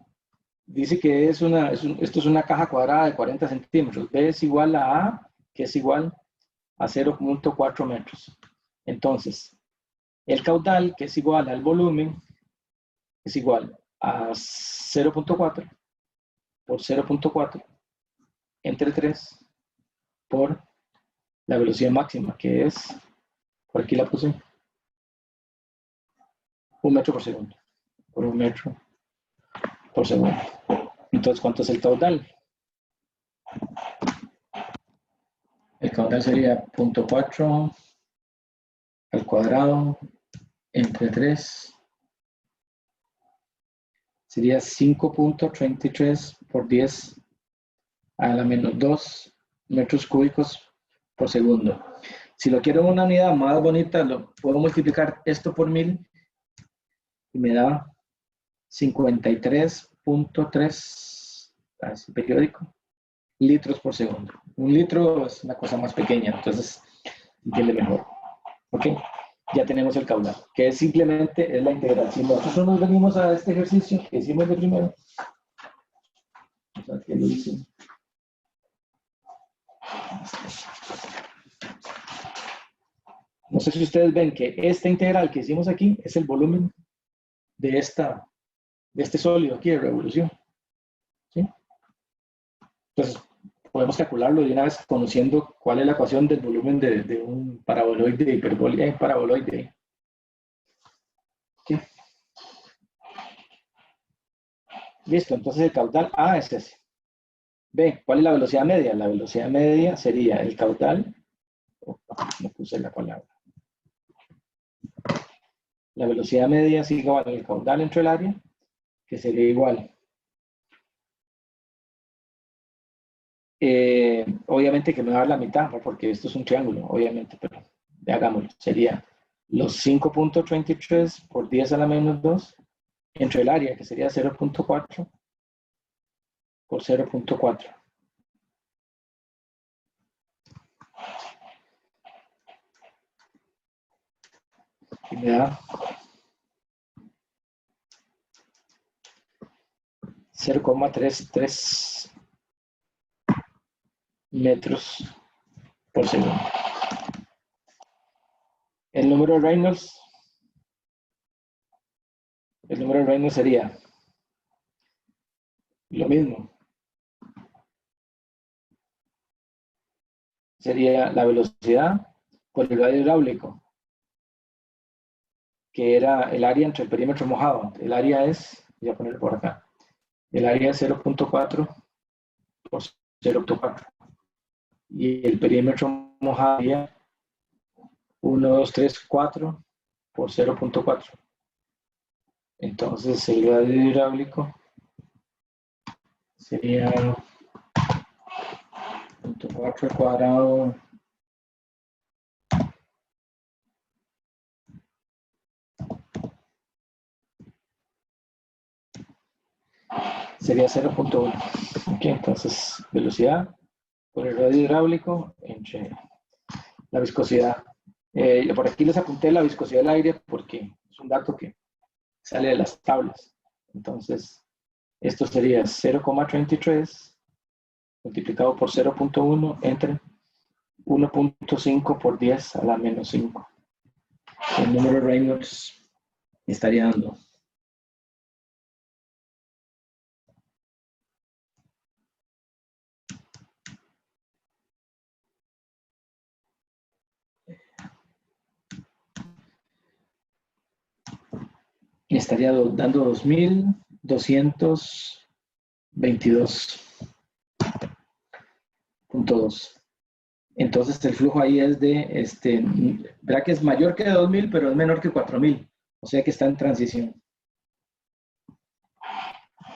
dice que esto es una caja cuadrada de 40 centímetros. B es igual a A, que es igual a 0.4 metros. Entonces, el caudal, que es igual al volumen, es igual a 0.4 por 0.4 entre 3 por la velocidad máxima, que es, por aquí la puse, 1 metro por segundo. Por 1 metro por segundo. Entonces, ¿cuánto es el caudal? El caudal sería 0.4 al cuadrado entre 3. Sería 5.33 por 10 a la menos 2 metros cúbicos por segundo. Si lo quiero en una unidad más bonita, lo puedo multiplicar esto por 1000 y me da 53.3, así periódico, litros por segundo. Un litro es una cosa más pequeña, entonces entiende mejor. ¿Ok? Ya tenemos el caudal, que es simplemente es la integral. Si nosotros nos venimos a este ejercicio que hicimos de primero, vamos a ver qué lo hice. No sé si ustedes ven que esta integral que hicimos aquí es el volumen de, de este sólido aquí de revolución. ¿Sí? Entonces, podemos calcularlo de una vez conociendo cuál es la ecuación del volumen de un paraboloide hiperbólico, paraboloide. ¿Sí? Listo, entonces el caudal A es ese. B, ¿cuál es la velocidad media? La velocidad media sería el caudal, no puse la palabra. La velocidad media es igual al caudal entre el área, que sería igual. Obviamente que me va a dar la mitad, ¿no? Porque esto es un triángulo, obviamente, pero hagámoslo. Sería los 5.33 por 10 a la menos 2 entre el área, que sería 0.4 por 0.4. Y me da 0,33 metros por segundo. El número de Reynolds sería lo mismo. Sería la velocidad por el radio hidráulico, que era el área entre el perímetro mojado. El área es, voy a poner por acá, el área es 0.4 por 0.4. Y el perímetro mojado sería 1, 2, 3, 4 por 0.4. Entonces el radio hidráulico sería 0.4 al cuadrado sería 0.1. Okay, entonces velocidad por el radio hidráulico entre la viscosidad. Por aquí les apunté la viscosidad del aire porque es un dato que sale de las tablas. Entonces, esto sería 0,33 multiplicado por 0.1 entre 1.5 por 10 a la menos 5. El número de Reynolds estaría dando. Estaría dando 2222.2. Entonces el flujo ahí es de, verá que es mayor que 2000, pero es menor que 4000. O sea que está en transición.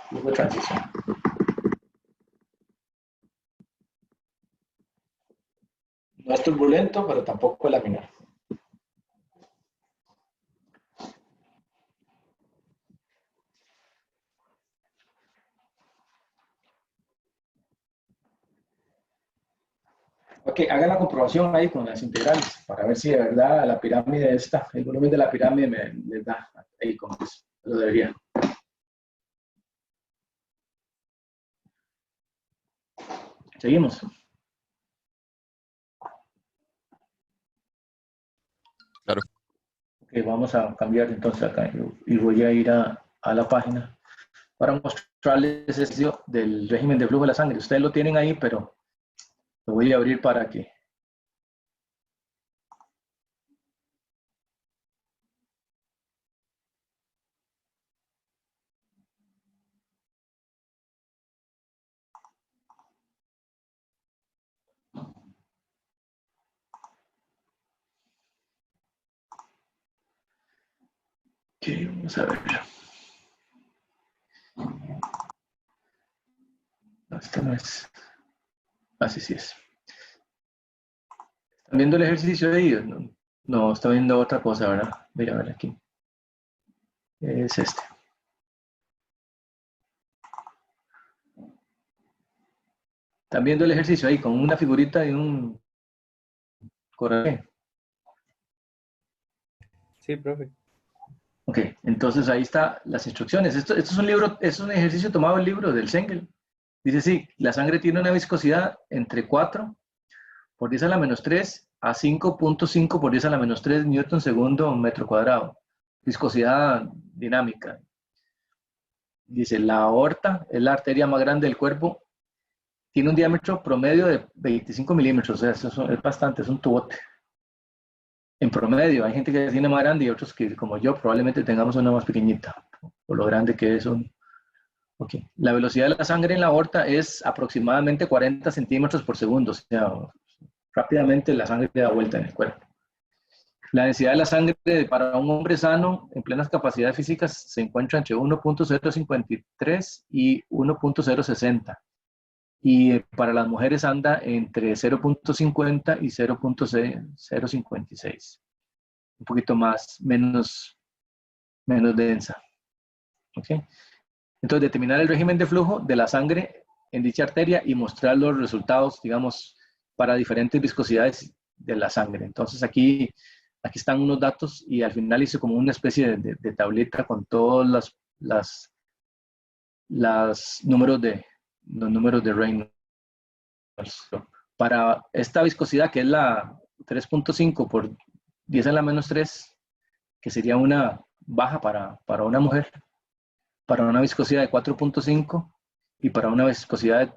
Flujo de transición. No es turbulento, pero tampoco es laminar. Ok, haga la comprobación ahí con las integrales para ver si de verdad la pirámide esta, el volumen de la pirámide les da ahí con eso. Lo debería. Seguimos. Claro. Ok, vamos a cambiar entonces acá y voy a ir a la página para mostrarles el ejercicio del régimen de flujo de la sangre. Ustedes lo tienen ahí, pero lo voy a abrir para que Ok, vamos a ver. No, esta no es. Así sí es. ¿Están viendo el ejercicio de ellos? No, no, está viendo otra cosa, ¿verdad? Voy a ver aquí. Es este. Están viendo el ejercicio ahí con una figurita y un corazón. Sí, profe. Ok, entonces ahí está las instrucciones. Esto es un libro, es un ejercicio tomado del libro del Sengel. Dice, sí, la sangre tiene una viscosidad entre 4 por 10 a la menos 3 a 5.5 por 10 a la menos 3 newton segundo metro cuadrado. Viscosidad dinámica. Dice, la aorta es la arteria más grande del cuerpo. Tiene un diámetro promedio de 25 milímetros. O sea, eso es bastante, es un tubote. En promedio, hay gente que tiene más grande y otros que, como yo, probablemente tengamos una más pequeñita, por lo grande que es un... Okay. La velocidad de la sangre en la aorta es aproximadamente 40 centímetros por segundo, o sea, rápidamente la sangre da vuelta en el cuerpo. La densidad de la sangre para un hombre sano en plenas capacidades físicas se encuentra entre 1.053 y 1.060. Y para las mujeres anda entre 0.50 y 0.056. Un poquito más, menos densa. ¿Okay? Entonces, determinar el régimen de flujo de la sangre en dicha arteria y mostrar los resultados, digamos, para diferentes viscosidades de la sangre. Entonces, aquí están unos datos y al final hice como una especie de tableta con todos los números de Reynolds. Para esta viscosidad, que es la 3.5 por 10 a la menos 3, que sería una baja para una mujer, para una viscosidad de 4.5 y para una viscosidad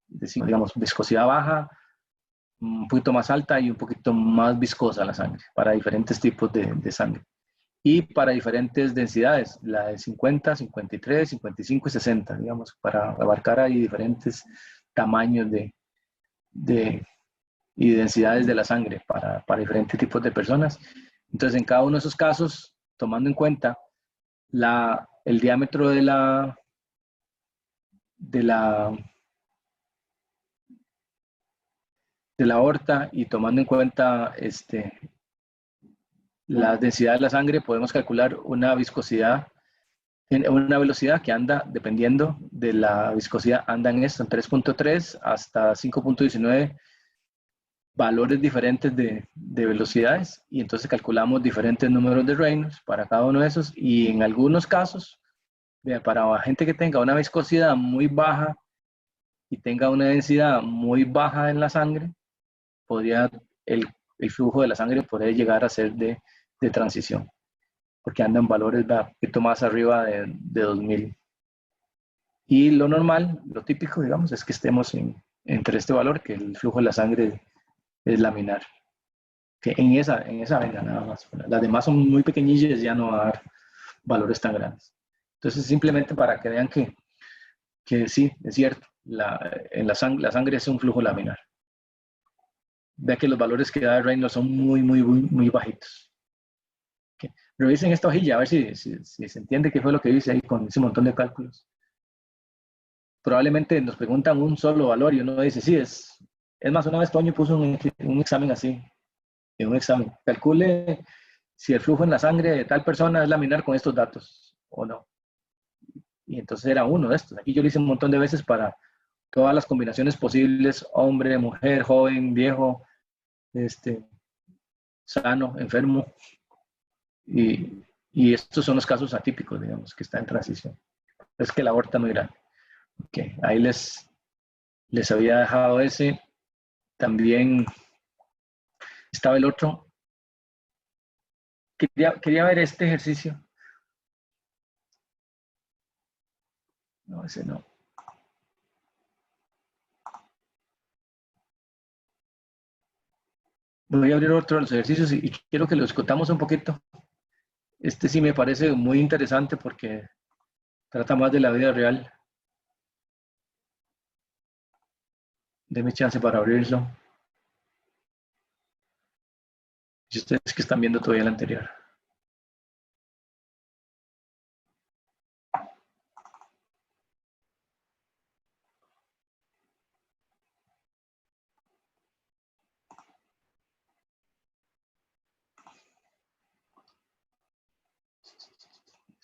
digamos, viscosidad baja, un poquito más alta y un poquito más viscosa la sangre, para diferentes tipos de sangre. Y para diferentes densidades, la de 50, 53, 55 y 60, digamos, para abarcar ahí diferentes tamaños y densidades de la sangre para diferentes tipos de personas. Entonces, en cada uno de esos casos, tomando en cuenta el diámetro de la, de la aorta y tomando en cuenta la densidad de la sangre, podemos calcular una viscosidad, una velocidad que anda, dependiendo de la viscosidad, anda en esto, en 3.3 hasta 5.19 valores diferentes de velocidades, y entonces calculamos diferentes números de Reynolds para cada uno de esos, y en algunos casos, para gente que tenga una viscosidad muy baja y tenga una densidad muy baja en la sangre, podría el flujo de la sangre podría llegar a ser de transición, porque andan valores un poquito más arriba de 2000. Y lo normal, lo típico, digamos, es que estemos entre este valor, que el flujo de la sangre es laminar. Que en esa vena nada más. Las demás son muy pequeñillas, ya no va a dar valores tan grandes. Entonces, simplemente para que vean que sí, es cierto, la sangre es un flujo laminar. Vea que los valores que da Reynolds son muy bajitos. Okay. Revisen esta hojilla a ver si se entiende qué fue lo que dice ahí con ese montón de cálculos. Probablemente nos preguntan un solo valor y uno dice, sí, es más, una vez Toño puso un examen así, en un examen. Calcule si el flujo en la sangre de tal persona es laminar con estos datos o no. Y entonces era uno de estos. Aquí yo lo hice un montón de veces para todas las combinaciones posibles, hombre, mujer, joven, viejo, sano, enfermo. Y estos son los casos atípicos, digamos, que está en transición. Es que la aorta muy grande. Okay. Ahí les había dejado ese. También estaba el otro. Quería ver este ejercicio. No, ese no. Voy a abrir otro de los ejercicios y quiero que lo discutamos un poquito. Este sí me parece muy interesante porque trata más de la vida real. Deme chance para abrirlo. Y ustedes que están viendo todavía el anterior.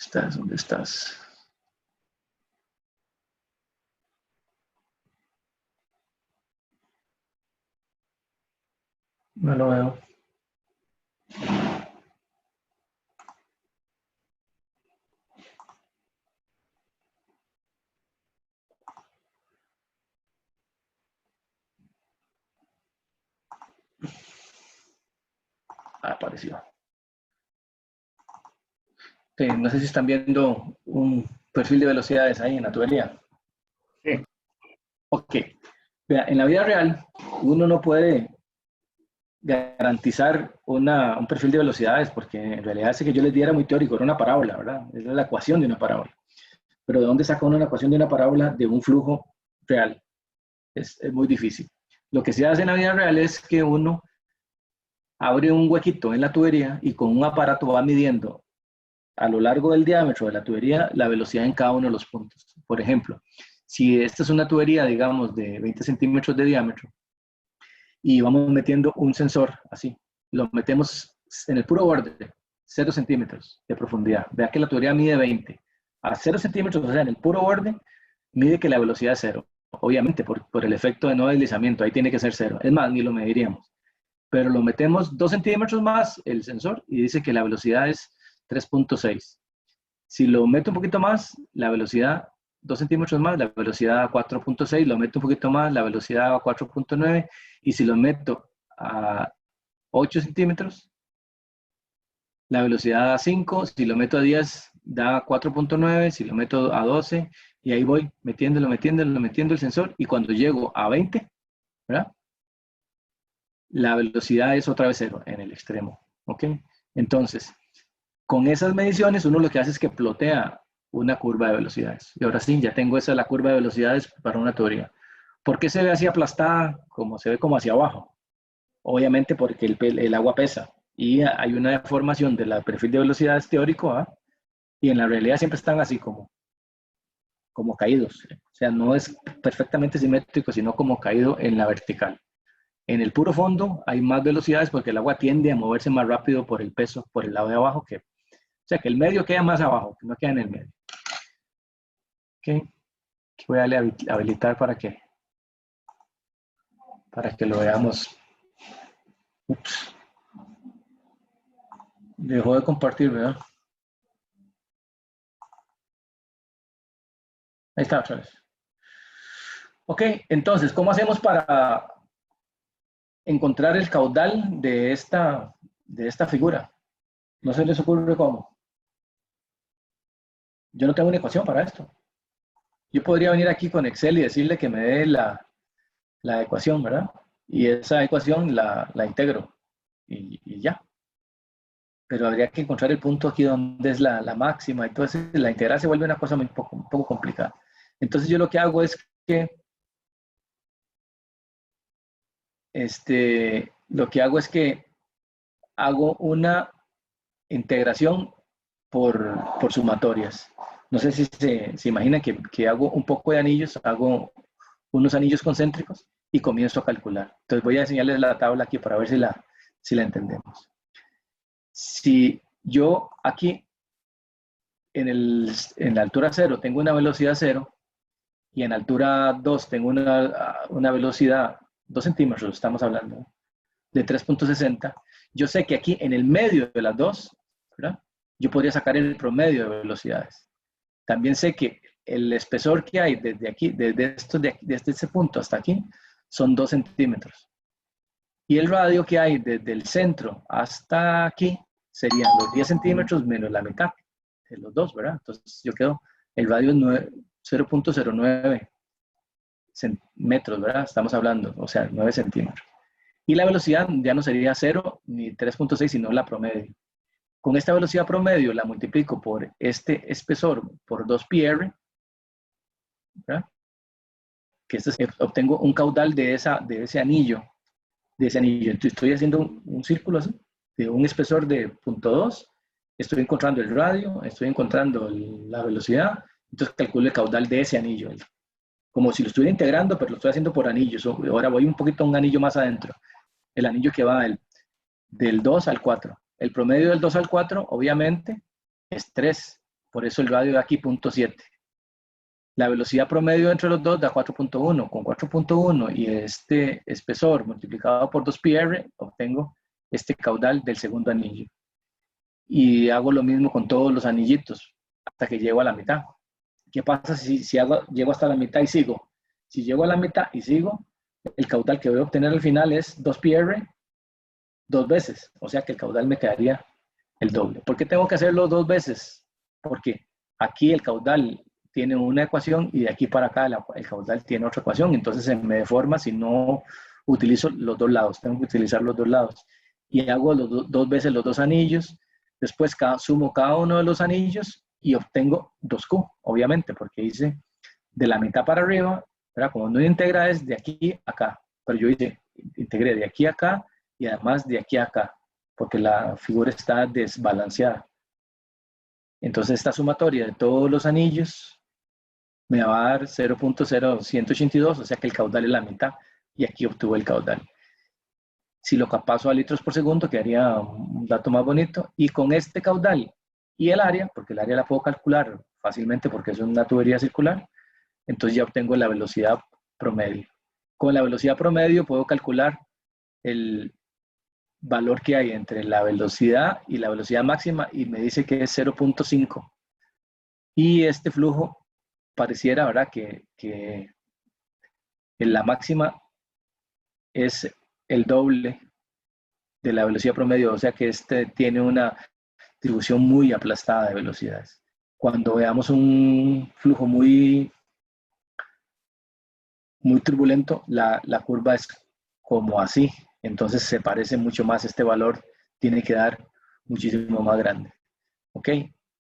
estás? ¿Dónde estás? No lo veo. Ah, apareció. Okay, no sé si están viendo un perfil de velocidades ahí en la tubería. Sí. Ok. Vea, en la vida real, uno no puede garantizar un perfil de velocidades, porque en realidad ese que yo les di era muy teórico, era una parábola, ¿verdad? Es la ecuación de una parábola. Pero ¿de dónde saca uno una ecuación de una parábola de un flujo real? Es muy difícil. Lo que se hace en la vida real es que uno abre un huequito en la tubería y con un aparato va midiendo a lo largo del diámetro de la tubería la velocidad en cada uno de los puntos. Por ejemplo, si esta es una tubería, digamos, de 20 centímetros de diámetro y vamos metiendo un sensor así, lo metemos en el puro borde, 0 centímetros de profundidad. Vea que la tubería mide 20. A 0 centímetros, o sea, en el puro borde, mide que la velocidad es 0. Obviamente, por el efecto de no deslizamiento, ahí tiene que ser 0. Es más, ni lo mediríamos. Pero lo metemos 2 centímetros más el sensor y dice que la velocidad es 3.6. Si lo meto un poquito más, la velocidad 2 centímetros más, la velocidad 4.6, lo meto un poquito más, la velocidad 4.9, y si lo meto a 8 centímetros, la velocidad da 5, si lo meto a 10 da 4.9, si lo meto a 12, y ahí voy metiendo el sensor, y cuando llego a 20, ¿verdad? La velocidad es otra vez 0 en el extremo, ¿ok? Entonces, con esas mediciones uno lo que hace es que plotea una curva de velocidades. Y ahora sí, ya tengo esa la curva de velocidades para una teoría. ¿Por qué se ve así aplastada? Como se ve como hacia abajo. Obviamente porque el agua pesa y hay una deformación del perfil de velocidades teórico, ¿ah? Y en la realidad siempre están así como caídos. O sea, no es perfectamente simétrico, sino como caído en la vertical. En el puro fondo hay más velocidades porque el agua tiende a moverse más rápido por el peso, por el lado de abajo, o sea, que el medio queda más abajo, que no queda en el medio. Ok, voy a darle a habilitar para que lo veamos. Ups. Dejó de compartir, ¿verdad? Ahí está otra vez. Ok, entonces, ¿cómo hacemos para encontrar el caudal de esta figura? ¿No se les ocurre cómo? Yo no tengo una ecuación para esto. Yo podría venir aquí con Excel y decirle que me dé la ecuación, ¿verdad? Y esa ecuación la integro y ya. Pero habría que encontrar el punto aquí donde es la máxima. Entonces, la integral se vuelve una cosa un poco complicada. Entonces, yo lo que hago es que hago una integración por sumatorias. No sé si se imaginan que hago un poco de anillos, hago unos anillos concéntricos y comienzo a calcular. Entonces voy a enseñarles la tabla aquí para ver si la entendemos. Si yo aquí en la altura 0 tengo una velocidad 0 y en altura 2 tengo una velocidad 2 centímetros, estamos hablando, de 3.60, yo sé que aquí en el medio de las dos, ¿verdad? Yo podría sacar el promedio de velocidades. También sé que el espesor que hay desde aquí, desde ese punto hasta aquí, son 2 centímetros. Y el radio que hay desde el centro hasta aquí serían los 10 centímetros menos la mitad de los dos, ¿verdad? Entonces yo quedo, el radio es 0.09 metros, ¿verdad? Estamos hablando, o sea, 9 centímetros. Y la velocidad ya no sería 0 ni 3.6, sino la promedio. Con esta velocidad promedio la multiplico por este espesor por 2πr, ¿verdad? Que obtengo un caudal de ese anillo. Entonces, estoy haciendo un círculo así, de un espesor de 0.2, estoy encontrando el radio, estoy encontrando la velocidad, entonces calculo el caudal de ese anillo. Como si lo estuviera integrando, pero lo estoy haciendo por anillos. Ahora voy un poquito a un anillo más adentro. El anillo que va del 2 al 4. El promedio del 2 al 4, obviamente, es 3. Por eso el radio da aquí 0.7. La velocidad promedio entre los dos da 4.1. Con 4.1 y este espesor multiplicado por 2πr, obtengo este caudal del segundo anillo. Y hago lo mismo con todos los anillitos hasta que llego a la mitad. ¿Qué pasa si llego hasta la mitad y sigo? Si llego a la mitad y sigo, el caudal que voy a obtener al final es 2πr 2 veces. O sea que el caudal me quedaría el doble. ¿Por qué tengo que hacerlo 2 veces? Porque aquí el caudal tiene una ecuación y de aquí para acá el caudal tiene otra ecuación. Entonces se me deforma si no utilizo los dos lados. Tengo que utilizar los dos lados. Y hago 2 veces los dos anillos. Después sumo cada uno de los anillos y obtengo 2Q, obviamente, porque hice de la mitad para arriba, ¿verdad? Como no integra es de aquí a acá, pero yo integré de aquí a acá y además de aquí a acá, porque la figura está desbalanceada. Entonces esta sumatoria de todos los anillos me va a dar 0.0182, o sea que el caudal es la mitad, y aquí obtuve el caudal. Si lo paso a litros por segundo, quedaría un dato más bonito, y con este caudal y el área, porque el área la puedo calcular fácilmente porque es una tubería circular, entonces ya obtengo la velocidad promedio. Con la velocidad promedio puedo calcular el valor que hay entre la velocidad y la velocidad máxima y me dice que es 0.5. Y este flujo pareciera, ¿verdad?, que en la máxima es el doble de la velocidad promedio, o sea que este tiene una distribución muy aplastada de velocidades. Cuando veamos un flujo muy turbulento, la curva es como así, entonces se parece mucho más, este valor tiene que dar muchísimo más grande. ¿Ok?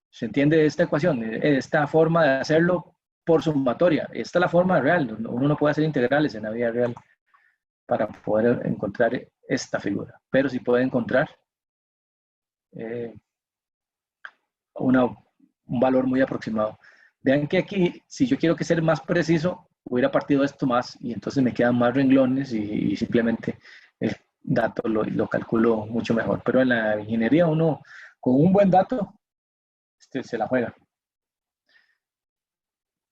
¿Se entiende esta ecuación? Esta forma de hacerlo por sumatoria. Esta es la forma real. Uno no puede hacer integrales en la vida real para poder encontrar esta figura. Pero sí puede encontrar un valor muy aproximado. Vean que aquí, si yo quiero que sea más preciso, hubiera partido esto más y entonces me quedan más renglones y simplemente el dato lo calculo mucho mejor. Pero en la ingeniería uno con un buen dato se la juega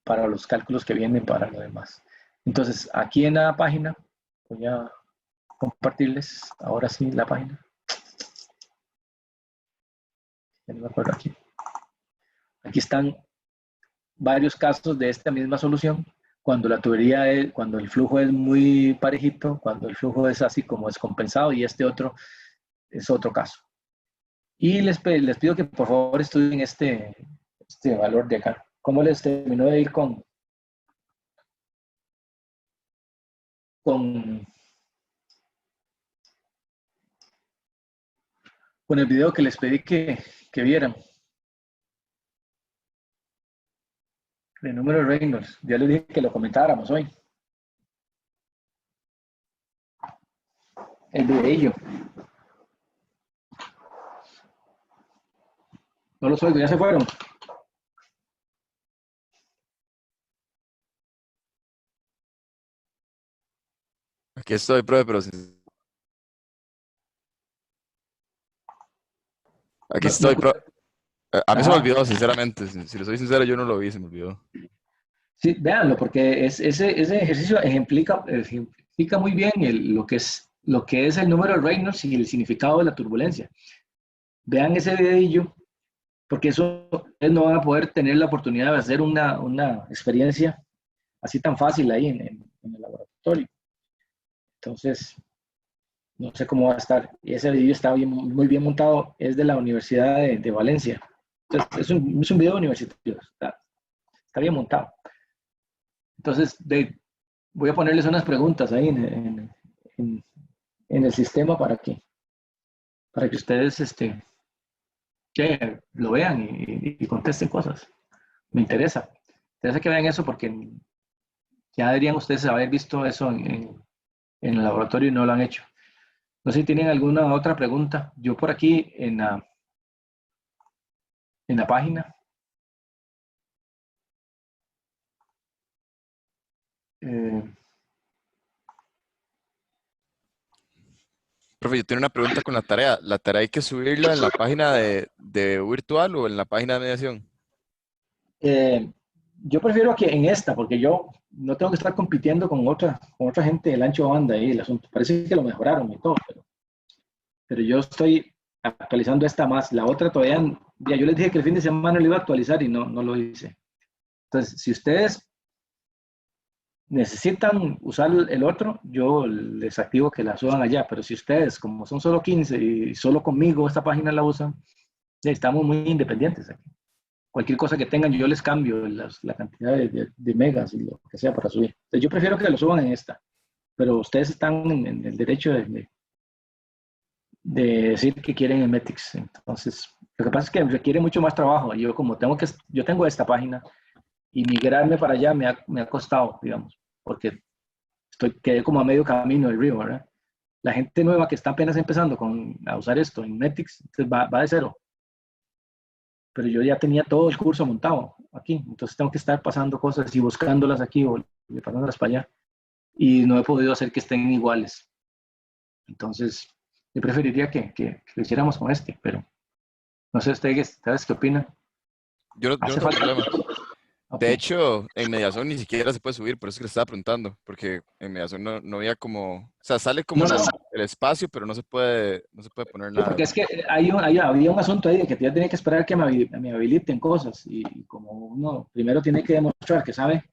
para los cálculos que vienen para lo demás. Entonces, aquí en la página, voy a compartirles ahora sí la página. Ya no me acuerdo aquí. Aquí están varios casos de esta misma solución. Cuando la tubería cuando el flujo es muy parejito, cuando el flujo es así como descompensado y este otro es otro caso. Y les pido que por favor estudien este valor de acá. ¿Cómo les terminó de ir con el video que les pedí que vieran? El número de Reynolds. Ya les dije que lo comentáramos hoy. El videillo. No los oigo, ya se fueron. Aquí estoy, profe, pero aquí estoy, profe. A mí se me Ajá. olvidó, sinceramente. Si le soy sincero, yo no lo vi, se me olvidó. Sí, véanlo, porque ese ejercicio ejemplifica muy bien lo que es el número de Reynolds y el significado de la turbulencia. Vean ese videillo, porque eso ustedes no van a poder tener la oportunidad de hacer una experiencia así tan fácil ahí en el laboratorio. Entonces, no sé cómo va a estar. Y ese video está muy bien montado, es de la Universidad de Valencia. Entonces, es un video universitario, está bien montado. Entonces, voy a ponerles unas preguntas ahí en el sistema para que ustedes que lo vean y contesten cosas. Me interesa. Me interesa que vean eso porque ya deberían ustedes haber visto eso en el laboratorio y no lo han hecho. No sé si tienen alguna otra pregunta. Yo por aquí en la página. Eh, Profe, yo tengo una pregunta con la tarea. ¿La tarea hay que subirla en la página de virtual o en la página de mediación? Eh, yo prefiero que en esta, porque yo no tengo que estar compitiendo con otra gente del ancho de banda ahí, el asunto. Parece que lo mejoraron y todo, pero yo estoy actualizando esta más. La otra todavía, ya yo les dije que el fin de semana lo iba a actualizar y no lo hice. Entonces, si ustedes necesitan usar el otro, yo les activo que la suban allá, pero si ustedes, como son solo 15 y solo conmigo esta página la usan, ya estamos muy independientes aquí. Cualquier cosa que tengan, yo les cambio la cantidad de megas y lo que sea para subir. Entonces, yo prefiero que lo suban en esta, pero ustedes están en el derecho de decir que quieren en Metix. Entonces, lo que pasa es que requiere mucho más trabajo. Yo como yo tengo esta página y migrarme para allá me ha costado, digamos, porque quedé como a medio camino del río, ¿verdad? La gente nueva que está apenas empezando a usar esto en Metix, entonces va de cero. Pero yo ya tenía todo el curso montado aquí, entonces tengo que estar pasando cosas y buscándolas aquí o pasándolas para allá. Y no he podido hacer que estén iguales. Entonces, yo preferiría que lo hiciéramos con este, pero no sé ustedes qué opinan. Yo no ¿Hace tengo falta? problema. Ok. De hecho, en Mediazón ni siquiera se puede subir, por eso que le estaba preguntando, porque en Mediazón no había como, o sea, sale como No, no, el espacio, pero no se puede poner sí, nada. porque es que había un asunto ahí de que ya tenía que esperar que me habiliten cosas y como uno primero tiene que demostrar que sabe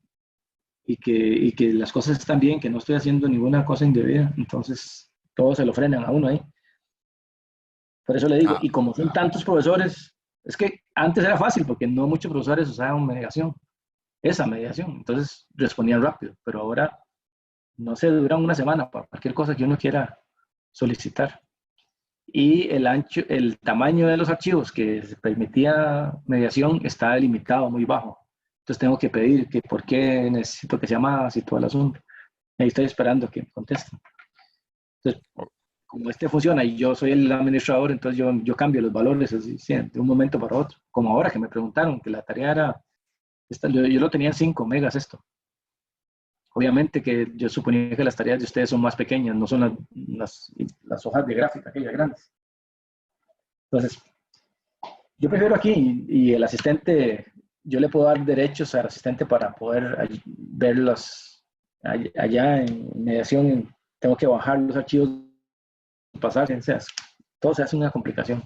y que las cosas están bien, que no estoy haciendo ninguna cosa indebida, entonces todos se lo frenan a uno ahí. Por eso le digo, Ah, y como son tantos profesores, es que antes era fácil porque no muchos profesores usaban mediación, esa mediación, entonces respondían rápido, pero ahora no se duran una semana para cualquier cosa que uno quiera solicitar. Y el tamaño de los archivos que se permitía mediación está delimitado muy bajo. Entonces tengo que pedir que por qué necesito que sea más y todo el asunto. Ahí estoy esperando que me contesten. Entonces, o- como este funciona y yo soy el administrador, entonces yo cambio los valores así, sí, de un momento para otro. Como ahora que me preguntaron que la tarea era, yo lo tenía en 5 megas esto. Obviamente que yo suponía que las tareas de ustedes son más pequeñas, no son las hojas de gráfica, aquellas grandes. Entonces, yo prefiero aquí y el asistente, yo le puedo dar derechos al asistente para poder verlos allá en mediación. Tengo que bajar los archivos, pasar, o sea, todo se hace una complicación.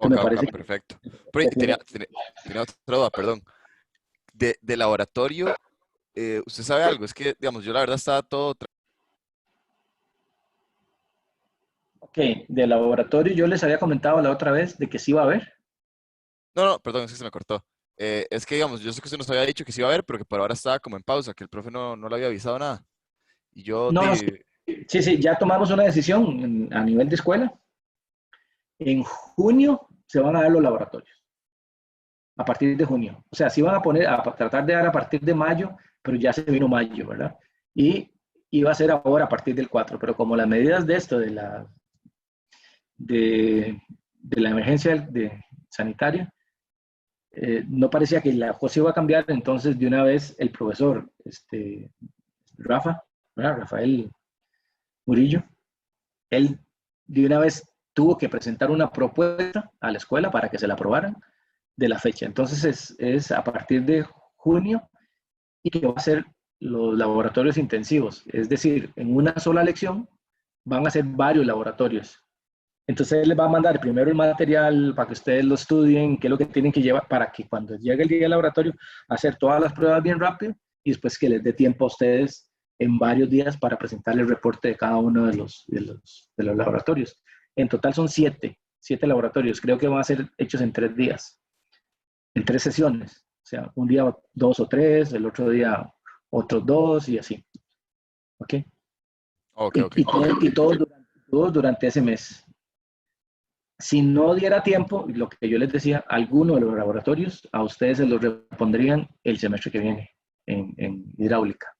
Entonces ok, me ok, parece que perfecto. Pero y prefiero. tenía otra duda, perdón. De laboratorio, ¿usted sabe algo? Es que, digamos, yo la verdad estaba todo... Ok, de laboratorio yo les había comentado la otra vez de que sí va a haber. No, no, perdón, es que se me cortó. Es que, digamos, yo sé que usted nos había dicho que sí iba a haber, pero que por ahora estaba como en pausa, que el profe no le había avisado nada. Y yo No, no, sí, di... sí, ya tomamos una decisión a nivel de escuela. En junio se van a dar los laboratorios, a partir de junio. O sea, sí van a poner, tratar de dar a partir de mayo, pero ya se vino mayo, ¿verdad? Y iba a ser ahora a partir del 4, pero como las medidas de esto, de la emergencia sanitaria, no parecía que la cosa iba a cambiar, entonces de una vez el profesor, Rafa, ¿verdad? Rafael Murillo, él de una vez tuvo que presentar una propuesta a la escuela para que se la aprobaran de la fecha. Entonces es a partir de junio y que va a ser los laboratorios intensivos. Es decir, en una sola lección van a ser varios laboratorios. Entonces él les va a mandar primero el material para que ustedes lo estudien, qué es lo que tienen que llevar para que cuando llegue el día del laboratorio, hacer todas las pruebas bien rápido y después que les dé tiempo a ustedes en varios días para presentar el reporte de cada uno de los laboratorios. En total son siete laboratorios. Creo que van a ser hechos en 3 días, en 3 sesiones. O sea, un día 2 o 3, el otro día otros 2 y así. ¿Ok? Ok, ok. Todos durante ese mes. Si no diera tiempo, lo que yo les decía, alguno de los laboratorios a ustedes se los repondrían el semestre que viene en hidráulica.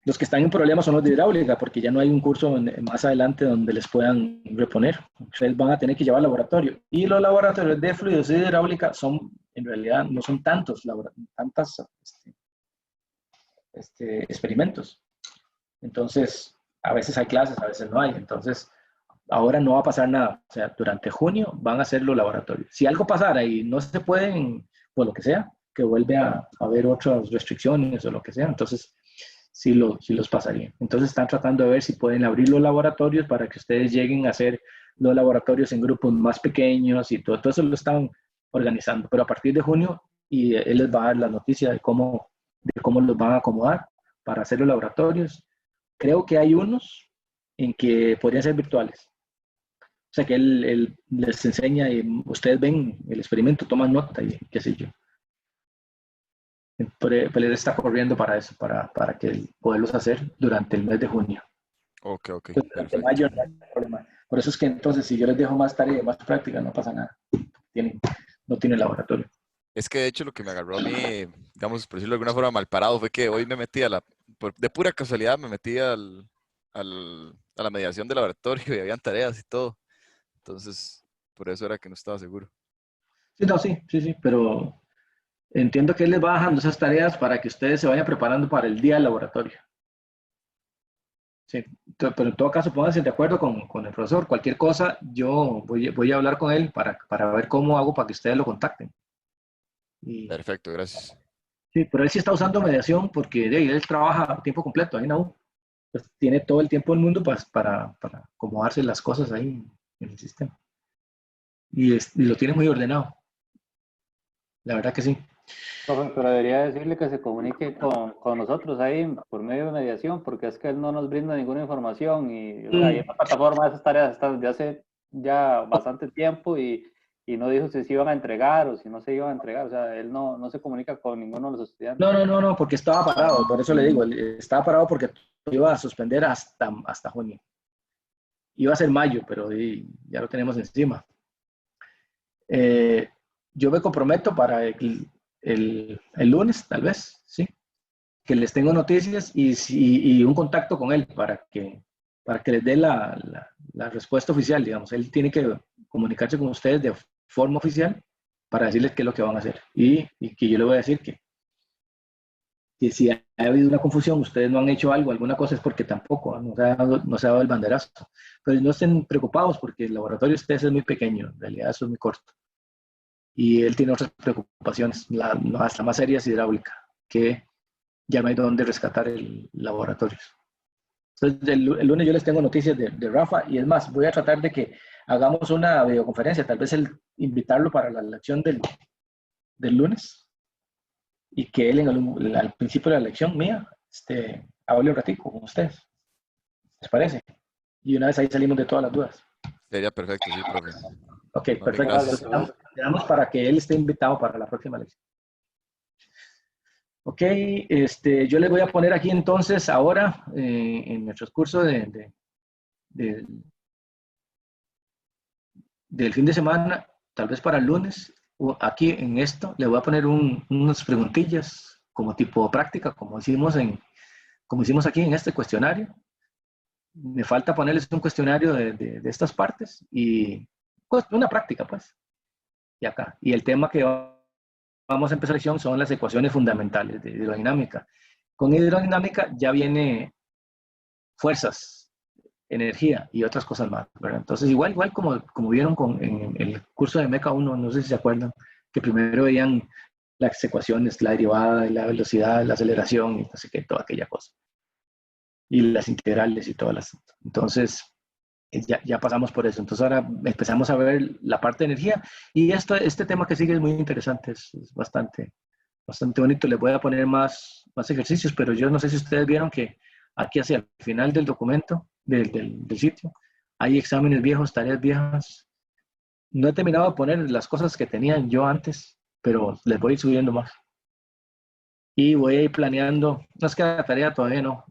Los que están en problemas son los de hidráulica, porque ya no hay un curso más adelante donde les puedan reponer. Ustedes van a tener que llevar laboratorio. Y los laboratorios de fluidos y de hidráulica son, en realidad, no son tantas experimentos. Entonces, a veces hay clases, a veces no hay. Entonces, ahora no va a pasar nada. O sea, durante junio van a hacer los laboratorios. Si algo pasara y no se pueden, por lo que sea, que vuelve a haber otras restricciones o lo que sea, entonces sí los pasaría. Entonces están tratando de ver si pueden abrir los laboratorios para que ustedes lleguen a hacer los laboratorios en grupos más pequeños y todo eso lo están organizando. Pero a partir de junio, y él les va a dar la noticia de cómo los van a acomodar para hacer los laboratorios. Creo que hay unos en que podrían ser virtuales. O sea, que él les enseña y ustedes ven el experimento, toman nota y qué sé yo. Pero él está corriendo para eso, para que poderlos hacer durante el mes de junio. Ok, ok, Entonces, durante perfecto. mayo no hay problema. Por eso es que entonces, si yo les dejo más tarea, más práctica, no pasa nada. No tienen laboratorio. Es que de hecho lo que me agarró a mí, digamos, por decirlo de alguna forma, mal parado, fue que hoy me metí de pura casualidad me metí a la mediación de laboratorio y habían tareas y todo. Entonces, por eso era que no estaba seguro. Sí, no, sí, pero entiendo que él les va dejando esas tareas para que ustedes se vayan preparando para el día del laboratorio. Sí, pero en todo caso, pónganse de acuerdo con el profesor. Cualquier cosa, yo voy a hablar con él para ver cómo hago para que ustedes lo contacten. Y, Perfecto, gracias. sí, pero él sí está usando mediación porque él trabaja a tiempo completo ahí en la U. Pues, tiene todo el tiempo del mundo para acomodarse las cosas ahí en el sistema. Y lo tiene muy ordenado. La verdad que sí. Profe, pero debería decirle que se comunique con nosotros ahí por medio de mediación, porque es que él no nos brinda ninguna información y, o sea, y esta plataforma, esas tareas están desde hace ya bastante tiempo y no dijo si se iban a entregar o si no se iban a entregar, o sea, él no se comunica con ninguno de los estudiantes. No, porque estaba parado. Por eso le digo, estaba parado porque iba a suspender hasta junio. Iba a ser mayo, pero ya lo tenemos encima. Eh, yo me comprometo para el lunes, tal vez, ¿sí? Que les tengo noticias y un contacto con él para que les dé la respuesta oficial, digamos. Él tiene que comunicarse con ustedes de forma oficial para decirles qué es lo que van a hacer. Y que yo le voy a decir que si ha habido una confusión, ustedes no han hecho algo, alguna cosa es porque tampoco, no se ha dado el banderazo. Pero no estén preocupados porque el laboratorio de ustedes es muy pequeño, en realidad eso es muy corto. Y él tiene otras preocupaciones, hasta más serias hidráulica, que ya no hay dónde rescatar el laboratorio. Entonces, el lunes yo les tengo noticias de Rafa y es más, voy a tratar de que hagamos una videoconferencia, tal vez invitarlo para la lección del lunes y que él al principio de la lección mía hable un ratico con ustedes. ¿Les parece? Y una vez ahí salimos de todas las dudas. Sería perfecto, sí, profe. Ok, Más bien, perfecto. Dale, gracias. Entonces, profe. quedamos para que él esté invitado para la próxima lección. Ok, yo les voy a poner aquí entonces ahora en nuestro curso de- del fin de semana, tal vez para el lunes, o aquí en esto, le voy a poner unas preguntillas como tipo práctica, como hicimos aquí en este cuestionario. Me falta ponerles un cuestionario de estas partes y pues, una práctica, pues, y acá. Y el tema que vamos a empezar la lección son las ecuaciones fundamentales de hidrodinámica. Con hidrodinámica ya viene fuerzas, energía y otras cosas más, ¿verdad? Entonces, igual como vieron en el curso de Meca 1, no sé si se acuerdan, que primero veían las ecuaciones, la derivada, la velocidad, la aceleración y no sé qué, toda aquella cosa. Y las integrales y todas las. Entonces, ya pasamos por eso. Entonces, ahora empezamos a ver la parte de energía y este tema que sigue es muy interesante, es bastante bonito. Les voy a poner más ejercicios, pero yo no sé si ustedes vieron que aquí hacia el final del documento, del sitio, hay exámenes viejos, tareas viejas. No he terminado de poner las cosas que tenía yo antes, pero les voy a ir subiendo más. Y voy a ir planeando, no es que la tarea todavía no.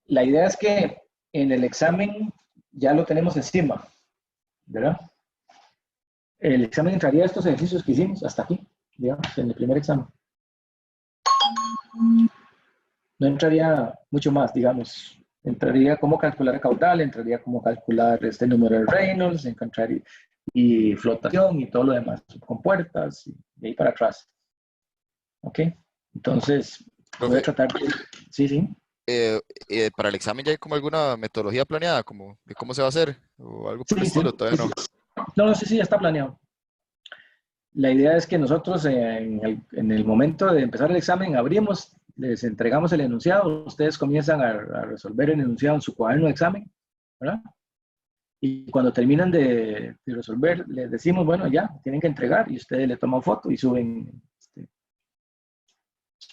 La idea es que en el examen ya lo tenemos encima, ¿verdad? El examen entraría a estos ejercicios que hicimos hasta aquí, digamos, en el primer examen. No entraría mucho más, digamos. Entraría cómo calcular el caudal, entraría cómo calcular este número de Reynolds, encontrar y flotación y todo lo demás, con puertas y de ahí para atrás. ¿Ok? Entonces, voy a Profe, tratar de. Sí, sí. para el examen ya hay como alguna metodología planeada, como de cómo se va a hacer, o algo por el Sí, sí, estilo, todavía no. no, no, sí, sí, ya está planeado. La idea es que nosotros en el momento de empezar el examen abrimos, les entregamos el enunciado, ustedes comienzan a resolver el enunciado en su cuaderno de examen, ¿verdad? Y cuando terminan de resolver, les decimos, bueno, ya, tienen que entregar y ustedes le toman foto y suben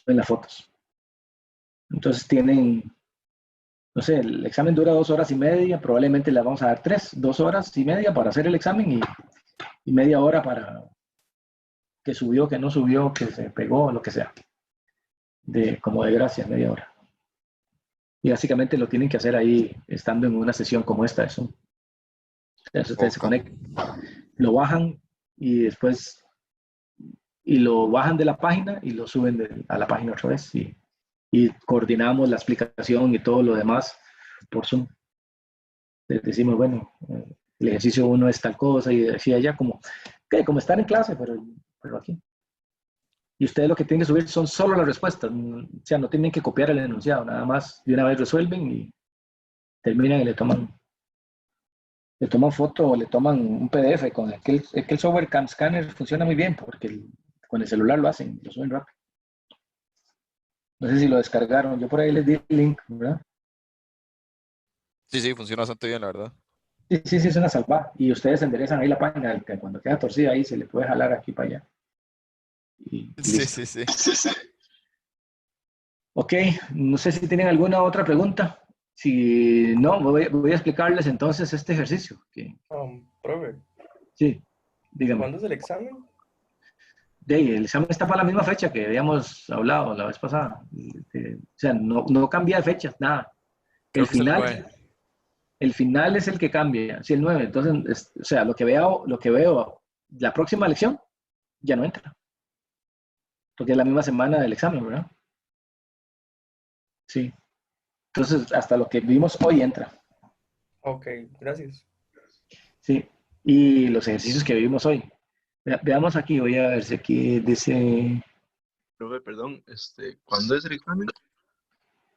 las fotos. Entonces tienen, no sé, el examen dura 2 horas y media, probablemente le vamos a dar 2 horas y media para hacer el examen y media hora para que subió, que no subió, que se pegó, lo que sea. Como de gracia, media hora. Y básicamente lo tienen que hacer ahí, estando en una sesión como esta de Zoom. Entonces ustedes se Ok. conectan, lo bajan y después y lo bajan de la página y lo suben a la página otra vez y coordinamos la explicación y todo lo demás por Zoom. Les decimos, bueno, el ejercicio 1 es tal cosa y decía ya como estar en clase, pero aquí. Y ustedes lo que tienen que subir son solo las respuestas, o sea, no tienen que copiar el enunciado, nada más de una vez resuelven y terminan y le toman foto o le toman un PDF con aquel software Cam Scanner funciona muy bien porque con el celular lo hacen, lo suben rápido. No sé si lo descargaron, yo por ahí les di el link, ¿verdad? Sí, sí, funciona bastante bien, la verdad. Sí, sí, sí, es una salvada. Y ustedes enderezan ahí la página, que cuando queda torcida ahí se le puede jalar aquí para allá. Y Sí, listo. sí, sí. Ok, no sé si tienen alguna otra pregunta. Si no, voy a explicarles entonces este ejercicio. Profe, Sí, dígame. ¿cuándo es el examen? El examen está para la misma fecha que habíamos hablado la vez pasada. O sea, no cambia de fechas, nada. El Creo que es el final, 9. el final es el que cambia, sí, el 9. Entonces, o sea, lo que veo, la próxima lección ya no entra, porque es la misma semana del examen, ¿verdad? Sí. Entonces, hasta lo que vimos hoy entra. Ok, gracias. Sí. Y los ejercicios que vimos hoy. Veamos aquí, voy a ver si aquí dice, Profe, perdón, ¿cuándo es el examen?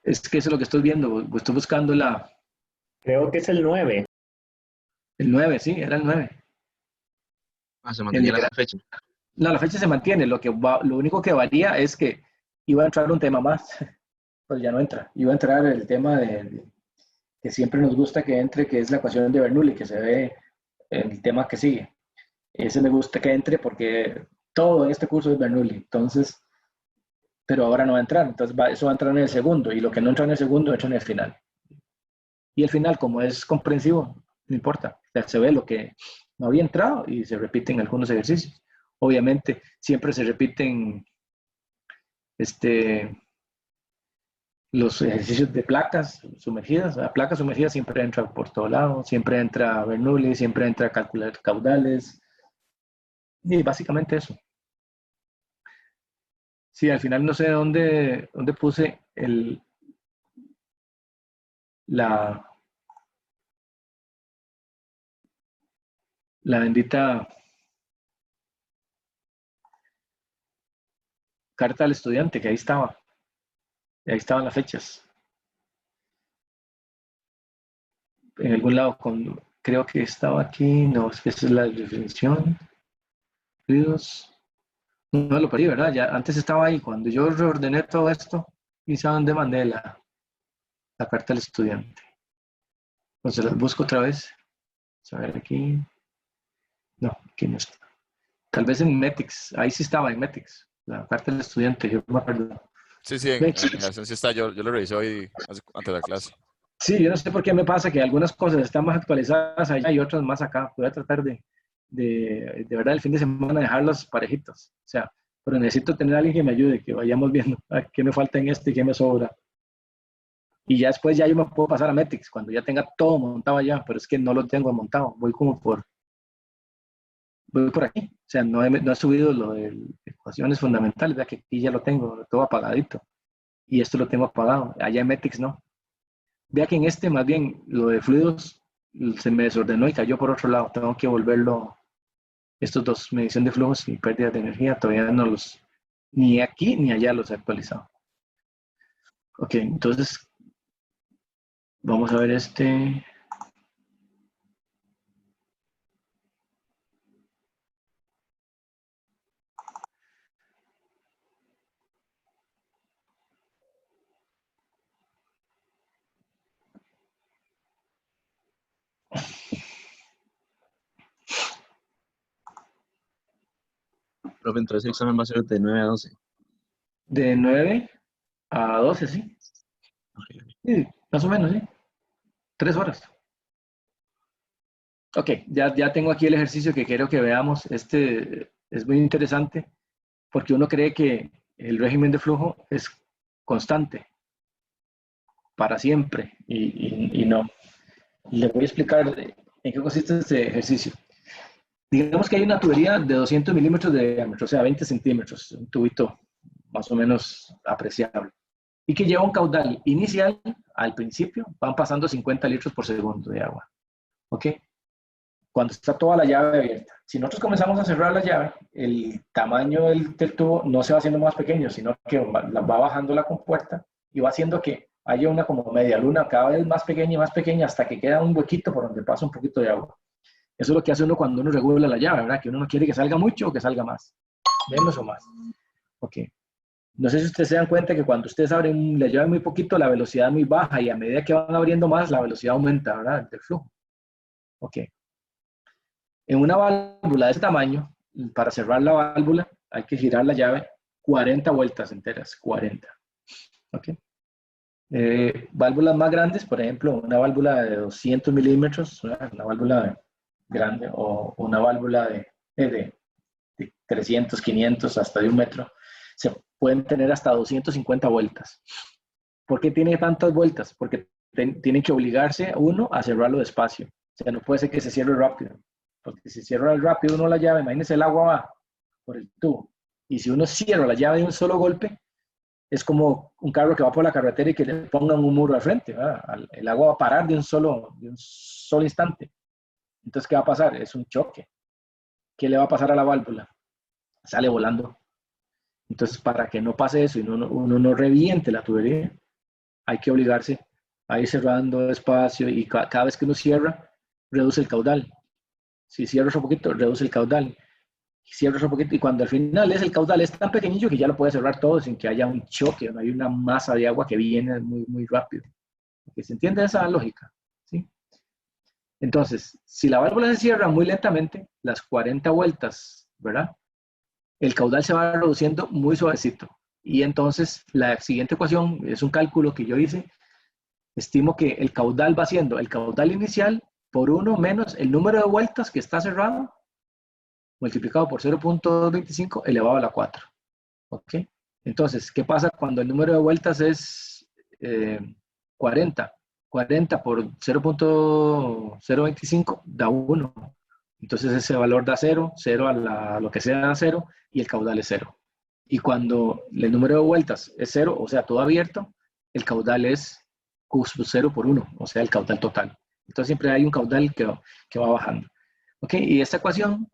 es que eso es lo que estoy viendo, estoy buscando Creo que es el 9. el 9, sí, era el 9. Ah, se El, mantenía la fecha. no, la fecha se mantiene, lo único que varía es que iba a entrar un tema más, pues ya no entra. Iba a entrar el tema que siempre nos gusta que entre, que es la ecuación de Bernoulli, que se ve en el tema que sigue. Ese me gusta que entre porque todo en este curso es Bernoulli, entonces, pero ahora no va a entrar, entonces eso va a entrar en el segundo, y lo que no entra en el segundo entra en el final. Y el final, como es comprensivo, no importa, o sea, se ve lo que no había entrado y se repiten algunos ejercicios. Obviamente, siempre se repiten este, los ejercicios de placas sumergidas. La placa sumergida siempre entra por todo lado, siempre entra Bernoulli, siempre entra calcular caudales, y básicamente eso. Sí, al final no sé dónde puse la, la bendita carta al estudiante, que ahí estaban las fechas. En algún lado, creo que estaba aquí, no, es que esa es la definición. No lo perdí, ¿verdad? Ya antes estaba ahí, cuando yo reordené todo esto, y saben dónde mandé la carta al estudiante. Entonces las busco otra vez. A ver aquí. No, aquí no está. Tal vez en Metix, ahí sí estaba en Metix, la carta del estudiante, yo me acuerdo. Sí, sí, en Sí, generación sí está. Yo lo revisé hoy antes de la clase. sí, yo no sé por qué me pasa que algunas cosas están más actualizadas allá y otras más acá. Voy a tratar de verdad el fin de semana dejarlos parejitos. O sea, pero necesito tener a alguien que me ayude, que vayamos viendo qué me falta en este y qué me sobra. Y ya después ya yo me puedo pasar a Metix cuando ya tenga todo montado allá, pero es que no lo tengo montado. Voy por aquí. O sea, no he subido lo de ecuaciones fundamentales, ya que aquí ya lo tengo todo apagadito. Y esto lo tengo apagado. Allá en Metix no. Vea que en este, más bien, lo de fluidos se me desordenó y cayó por otro lado. Tengo que volverlo, estos dos, medición de flujos y pérdida de energía, todavía no ni aquí ni allá los he actualizado. Ok, entonces, Vamos a ver este. Profe, entonces el examen va a ser de 9 a 12. De 9 a 12, sí. Ok. Sí, más o menos, sí. 3 horas. Ok, ya tengo aquí el ejercicio que quiero que veamos. Este es muy interesante porque uno cree que el régimen de flujo es constante para siempre y no. Les voy a explicar en qué consiste este ejercicio. Digamos que hay una tubería de 200 milímetros de diámetro, o sea, 20 centímetros, un tubito más o menos apreciable, y que lleva un caudal inicial, al principio, van pasando 50 litros por segundo de agua. ¿Ok? Cuando está toda la llave abierta. Si nosotros comenzamos a cerrar la llave, el tamaño del tubo no se va haciendo más pequeño, sino que va bajando la compuerta y va haciendo que haya una como media luna cada vez más pequeña hasta que queda un huequito por donde pasa un poquito de agua. Eso es lo que hace uno cuando uno regula la llave, ¿verdad? Que uno no quiere que salga mucho o que salga más, menos o más. Ok. No sé si ustedes se dan cuenta que cuando ustedes abren la llave muy poquito, la velocidad es muy baja y a medida que van abriendo más, la velocidad aumenta, ¿verdad? Del flujo. Ok. En una válvula de ese tamaño, para cerrar la válvula, hay que girar la llave 40 vueltas enteras, 40. ¿Ok? Válvulas más grandes, por ejemplo, una válvula de 200 milímetros, una válvula grande, o una válvula de 300, 500, hasta de 1 metro, se pueden tener hasta 250 vueltas. ¿Por qué tiene tantas vueltas? Porque tienen que obligarse a uno a cerrarlo despacio. O sea, no puede ser que se cierre rápido. Porque si cierra rápido uno la llave, imagínense el agua va por el tubo. Y si uno cierra la llave de un solo golpe, es como un carro que va por la carretera y que le pongan un muro al frente, ¿verdad? El agua va a parar de un solo instante. Entonces, ¿qué va a pasar? Es un choque. ¿Qué le va a pasar a la válvula? Sale volando. Entonces, para que no pase eso y uno no reviente la tubería, hay que obligarse a ir cerrando despacio y cada vez que uno cierra, reduce el caudal. Si cierras un poquito, reduce el caudal. Cierras un poquito y cuando al final el caudal es tan pequeñillo que ya lo puedes cerrar todo sin que haya un choque, no hay una masa de agua que viene muy, muy rápido. ¿Se entiende esa lógica? ¿Sí? Entonces, si la válvula se cierra muy lentamente, las 40 vueltas, ¿verdad? El caudal se va reduciendo muy suavecito. Y entonces la siguiente ecuación es un cálculo que yo hice. Estimo que el caudal va siendo el caudal inicial por 1 menos el número de vueltas que está cerrado multiplicado por 0.25 elevado a la 4. ¿Ok? Entonces, ¿qué pasa cuando el número de vueltas es 40? 40 por 0.025 da 1. Entonces ese valor da 0, 0 a lo que sea da 0 y el caudal es 0. Y cuando el número de vueltas es 0, o sea, todo abierto, el caudal es Q0 por 1, o sea, el caudal total. Entonces siempre hay un caudal que va bajando. ¿Ok? Y esta ecuación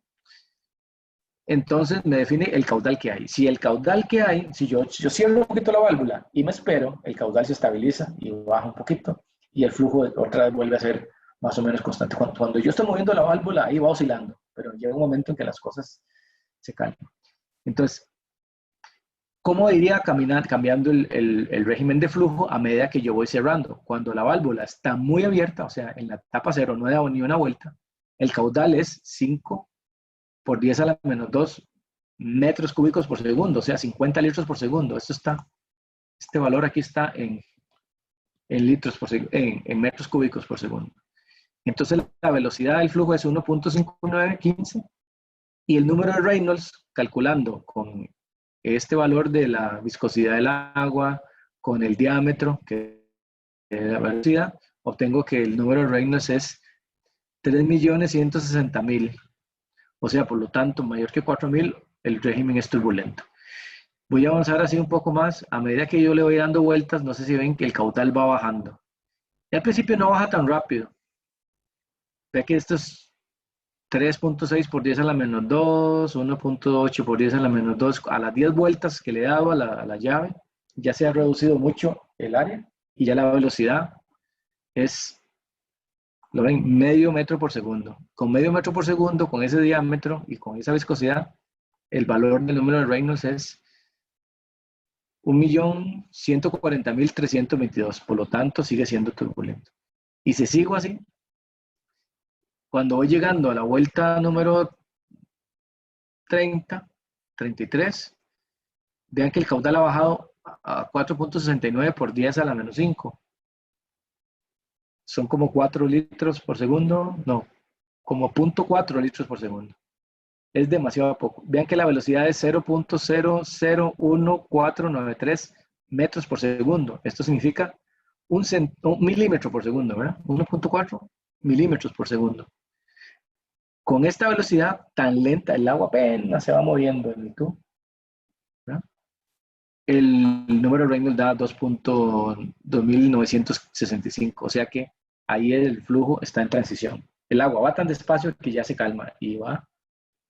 entonces me define el caudal que hay. Si el caudal que hay, si yo cierro un poquito la válvula y me espero, el caudal se estabiliza y baja un poquito y el flujo otra vez vuelve a ser más o menos constante. Cuando yo estoy moviendo la válvula, ahí va oscilando, pero llega un momento en que las cosas se calman. Entonces, ¿cómo iría cambiando el régimen de flujo a medida que yo voy cerrando? Cuando la válvula está muy abierta, o sea, en la etapa 0 no he dado ni una vuelta, el caudal es 5 por 10 a la menos 2 metros cúbicos por segundo, o sea, 50 litros por segundo. Este valor aquí está en litros por segundo, en metros cúbicos por segundo. Entonces la velocidad del flujo es 1.5915 y el número de Reynolds, calculando con este valor de la viscosidad del agua, con el diámetro, que es la velocidad, obtengo que el número de Reynolds es 3.160.000. O sea, por lo tanto, mayor que 4.000, el régimen es turbulento. Voy a avanzar así un poco más. A medida que yo le voy dando vueltas, no sé si ven que el caudal va bajando. Y al principio no baja tan rápido. Ve que esto es 3.6 por 10 a la menos 2, 1.8 por 10 a la menos 2. A las 10 vueltas que le he dado a la llave, ya se ha reducido mucho el área y ya la velocidad es, lo ven, medio metro por segundo. Con medio metro por segundo, con ese diámetro y con esa viscosidad, el valor del número de Reynolds es 1.140.322. Por lo tanto, sigue siendo turbulento. Y si sigo así, cuando voy llegando a la vuelta número 30, 33, vean que el caudal ha bajado a 4.69 por 10 a la menos 5. Son como 4 litros por segundo, no, como 0.4 litros por segundo. Es demasiado poco. Vean que la velocidad es 0.001493 metros por segundo. Esto significa un milímetro por segundo, ¿verdad? 1.4 milímetros por segundo. Con esta velocidad tan lenta, el agua apenas se va moviendo en el tubo, ¿verdad? El número de Reynolds da 2.965, o sea que ahí el flujo está en transición. El agua va tan despacio que ya se calma y va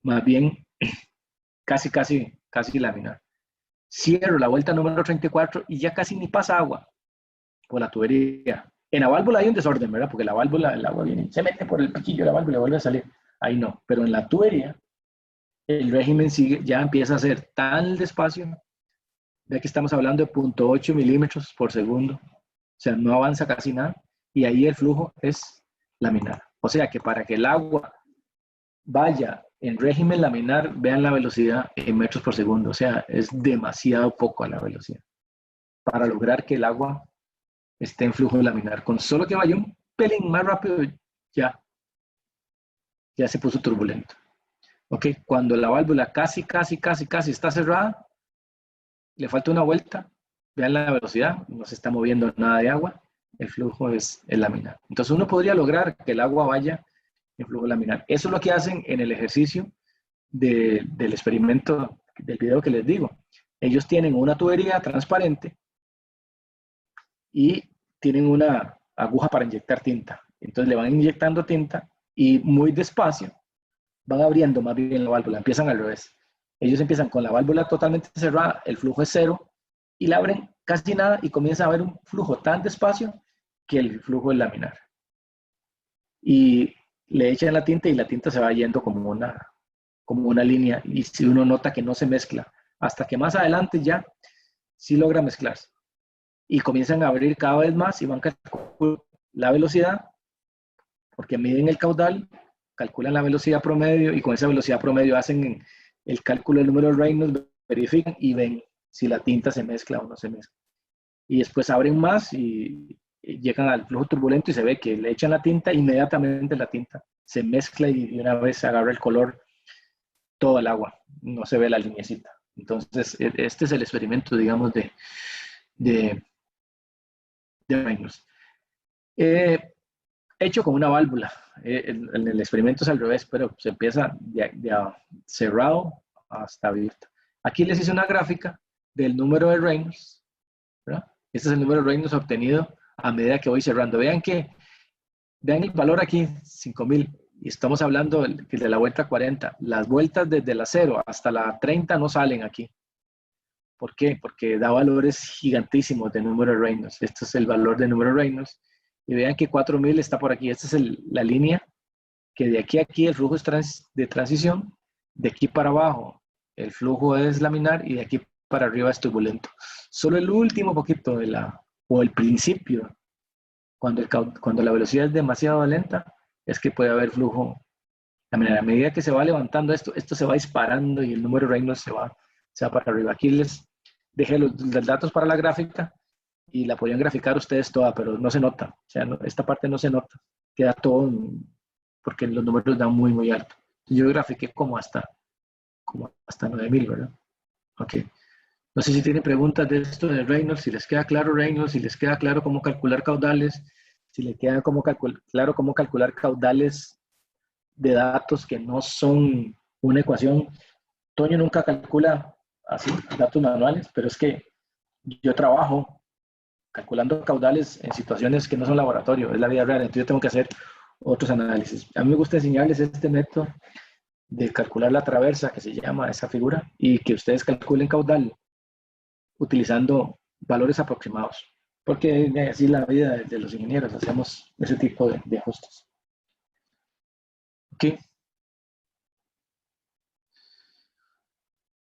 más bien casi laminar. Cierro la vuelta número 34 y ya casi ni pasa agua por la tubería. En la válvula hay un desorden, ¿verdad? Porque la válvula, el agua viene, se mete por el piquillo de la válvula y vuelve a salir. Ahí no, pero en la tubería el régimen sigue, ya empieza a ser tan despacio. Ve que estamos hablando de 0.8 milímetros por segundo. O sea, no avanza casi nada. Y ahí el flujo es laminar. O sea que para que el agua vaya en régimen laminar, vean la velocidad en metros por segundo. O sea, es demasiado poco a la velocidad para lograr que el agua esté en flujo laminar. Con solo que vaya un pelín más rápido, ya se puso turbulento. Ok, cuando la válvula casi está cerrada, le falta una vuelta, vean la velocidad, no se está moviendo nada de agua, el flujo es el laminar. Entonces uno podría lograr que el agua vaya en flujo laminar. Eso es lo que hacen en el ejercicio del experimento del video que les digo. Ellos tienen una tubería transparente y tienen una aguja para inyectar tinta. Entonces le van inyectando tinta y muy despacio van abriendo más bien la válvula, empiezan al revés. Ellos empiezan con la válvula totalmente cerrada, el flujo es cero, y la abren casi nada y comienza a haber un flujo tan despacio que el flujo es laminar. Y le echan la tinta y la tinta se va yendo como una línea, y si uno nota que no se mezcla, hasta que más adelante ya sí logra mezclarse. Y comienzan a abrir cada vez más y van calculando la velocidad, porque miden el caudal, calculan la velocidad promedio y con esa velocidad promedio hacen el cálculo del número de Reynolds, verifican y ven si la tinta se mezcla o no se mezcla. Y después abren más y llegan al flujo turbulento y se ve que le echan la tinta, inmediatamente la tinta se mezcla y una vez se agarra el color, todo el agua, no se ve la lineecita. Entonces, este es el experimento, digamos, de Reynolds. Hecho con una válvula. En el experimento es al revés, pero se empieza de cerrado hasta abierto. Aquí les hice una gráfica del número de Reynolds, ¿verdad? Este es el número de Reynolds obtenido a medida que voy cerrando. Vean el valor aquí, 5.000, y estamos hablando de la vuelta 40. Las vueltas desde la 0 hasta la 30 no salen aquí. ¿Por qué? Porque da valores gigantísimos de número de Reynolds. Este es el valor de número de Reynolds. Y vean que 4.000 está por aquí. Esta es la línea que de aquí a aquí el flujo es de transición. De aquí para abajo el flujo es laminar y de aquí para arriba es turbulento. Solo el último poquito o el principio, cuando la velocidad es demasiado lenta, es que puede haber flujo laminar. A medida que se va levantando esto se va disparando y el número de Reynolds se va para arriba. Aquí les dejé los datos para la gráfica y la podían graficar ustedes toda, pero no se nota. O sea, esta parte no se nota. Queda todo porque los números dan muy, muy alto. Yo grafiqué como hasta 9.000, ¿verdad? Ok. No sé si tienen preguntas de esto de Reynolds, si les queda claro Reynolds, si les queda claro cómo calcular caudales, si les queda claro cómo calcular caudales de datos que no son una ecuación. Toño nunca calcula así datos manuales, pero es que yo trabajo calculando caudales en situaciones que no son laboratorio, es la vida real, entonces yo tengo que hacer otros análisis. A mí me gusta enseñarles este método de calcular la traversa, que se llama esa figura, y que ustedes calculen caudal utilizando valores aproximados. porque así es la vida de los ingenieros, hacemos ese tipo de ajustes. Ok,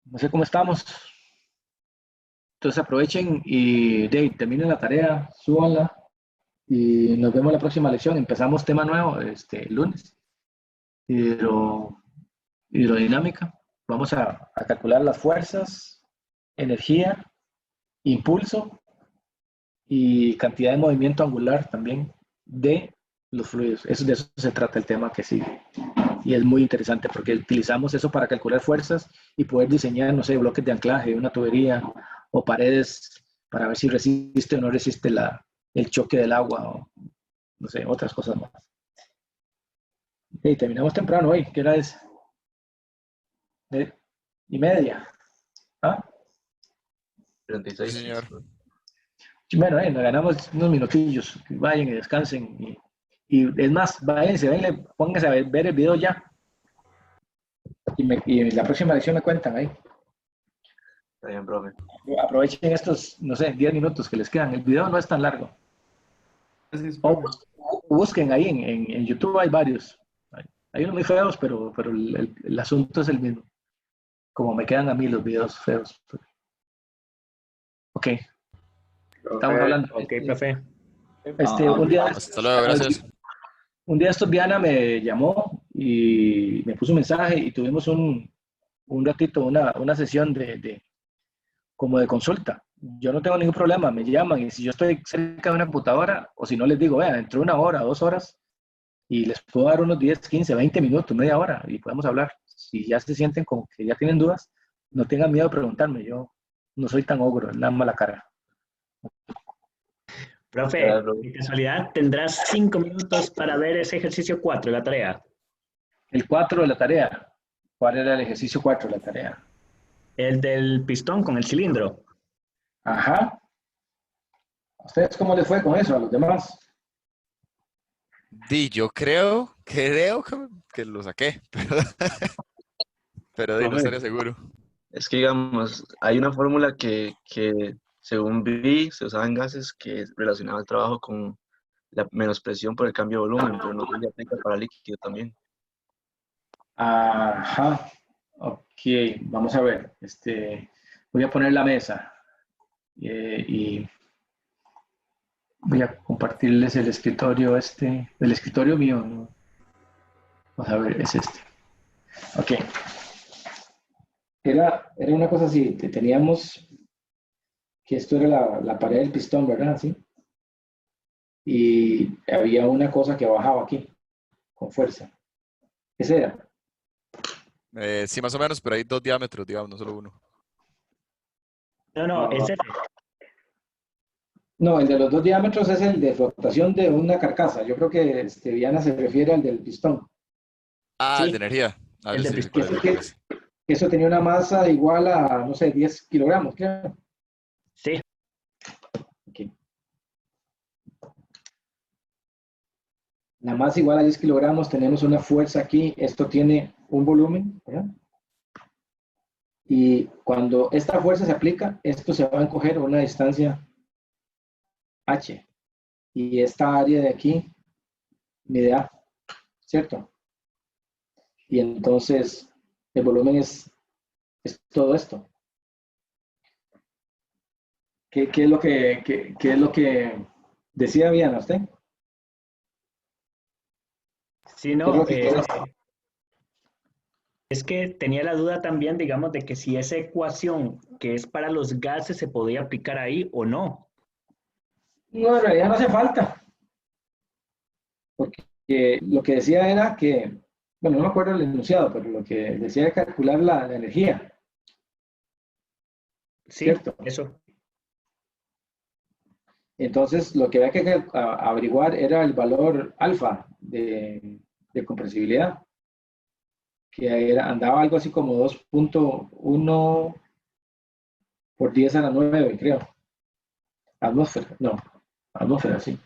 no sé cómo estamos. Entonces aprovechen y terminen la tarea, súbanla y nos vemos la próxima lección. Empezamos tema nuevo el lunes, hidrodinámica. Vamos a calcular las fuerzas, energía, impulso y cantidad de movimiento angular también de los fluidos. De eso se trata el tema que sigue. Y es muy interesante porque utilizamos eso para calcular fuerzas y poder diseñar, no sé, bloques de anclaje, una tubería o paredes para ver si resiste o no resiste el choque del agua o, no sé, otras cosas más. Y terminamos temprano hoy. ¿Qué hora es? 10:30. ¿Ah? 36. Sí, señor. Bueno, nos ganamos unos minutillos. Vayan y descansen. Y es más, váyanse, pónganse a ver el video ya. Y la próxima lección me cuentan ahí. Está bien, profe. Aprovechen estos, no sé, 10 minutos que les quedan. El video no es tan largo. Gracias, O profe. busquen ahí en YouTube, hay varios. Hay unos muy feos, pero el asunto es el mismo. Como me quedan a mí los videos feos. Ok, estamos hablando. Ok, profe. Un día, Hasta luego, gracias. un día estos Diana me llamó y me puso un mensaje y tuvimos un ratito, una sesión como de consulta. Yo no tengo ningún problema, me llaman y si yo estoy cerca de una computadora o si no les digo, vea, dentro de 1 hora, 2 horas y les puedo dar unos 10, 15, 20 minutos, media hora y podemos hablar. Si ya se sienten como que ya tienen dudas, no tengan miedo de preguntarme. Yo no soy tan ogro, nada más la cara. Profe, de casualidad, tendrás 5 minutos para ver ese ejercicio 4 de la tarea. El 4 de la tarea. ¿Cuál era el ejercicio 4 de la tarea? El del pistón con el cilindro. Ajá. ¿A ustedes cómo les fue con eso? ¿A los demás? Yo creo que lo saqué, pero no estaría seguro. Es que, digamos, hay una fórmula que según vi, se usaba en gases que relacionaba el trabajo con la menos presión por el cambio de volumen, pero no sé si aplica para líquido también. Ajá. Ok, vamos a ver. Voy a poner la mesa y voy a compartirles el escritorio el escritorio mío, ¿no? Vamos a ver, es este. Ok. Era una cosa así, teníamos que esto era la pared del pistón, ¿verdad? ¿Sí? Y había una cosa que bajaba aquí, con fuerza. Ese era. Sí, más o menos, pero hay 2 diámetros, digamos, no solo uno. No, ese. No, el de los 2 diámetros es el de flotación de una carcasa. Yo creo que Diana se refiere al del pistón. Ah, el Sí, de energía. Ah, el de sí, pistón. Que eso tenía una masa igual a, no sé, 10 kilogramos, creo. Sí. Okay. La masa igual a 10 kilogramos, tenemos una fuerza aquí. Esto tiene un volumen, ¿verdad? Y cuando esta fuerza se aplica, esto se va a encoger a una distancia h. Y esta área de aquí mide a, ¿cierto? Y entonces el volumen es todo esto. ¿Qué es lo que decía Diana usted? Sí, ¿Qué es no, lo que quiere? es que tenía la duda también, digamos, de que si esa ecuación que es para los gases se podía aplicar ahí o no. No, en realidad no hace falta. Porque lo que decía era que, bueno, no me acuerdo el enunciado, pero lo que decía era calcular la energía, Sí, ¿cierto? eso. Entonces, lo que había que averiguar era el valor alfa de compresibilidad, que andaba algo así como 2.1 por 10 a la 9, creo. Atmósfera, no, atmósfera, sí.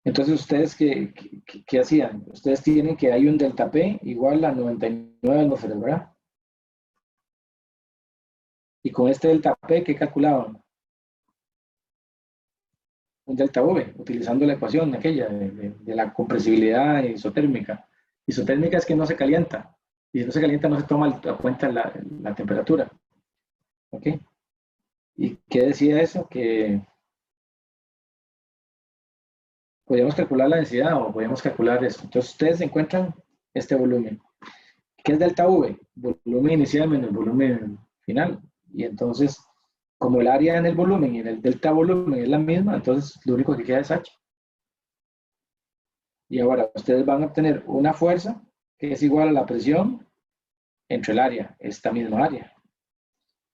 Entonces, ¿ustedes qué hacían? Ustedes tienen que hay un delta P igual a 99 atmósferas, ¿verdad? Y con este delta P, ¿qué calculaban? Un delta V, utilizando la ecuación aquella de la compresibilidad isotérmica. Isotérmica es que no se calienta. Y si no se calienta, no se toma en cuenta la temperatura. ¿Ok? ¿Y qué decía eso? Que podíamos calcular la densidad o podíamos calcular esto. Entonces, ustedes encuentran este volumen. ¿Qué es delta V? Volumen inicial menos volumen final. Y entonces, como el área en el volumen y en el delta volumen es la misma, entonces lo único que queda es H. Y ahora ustedes van a obtener una fuerza que es igual a la presión entre el área, esta misma área.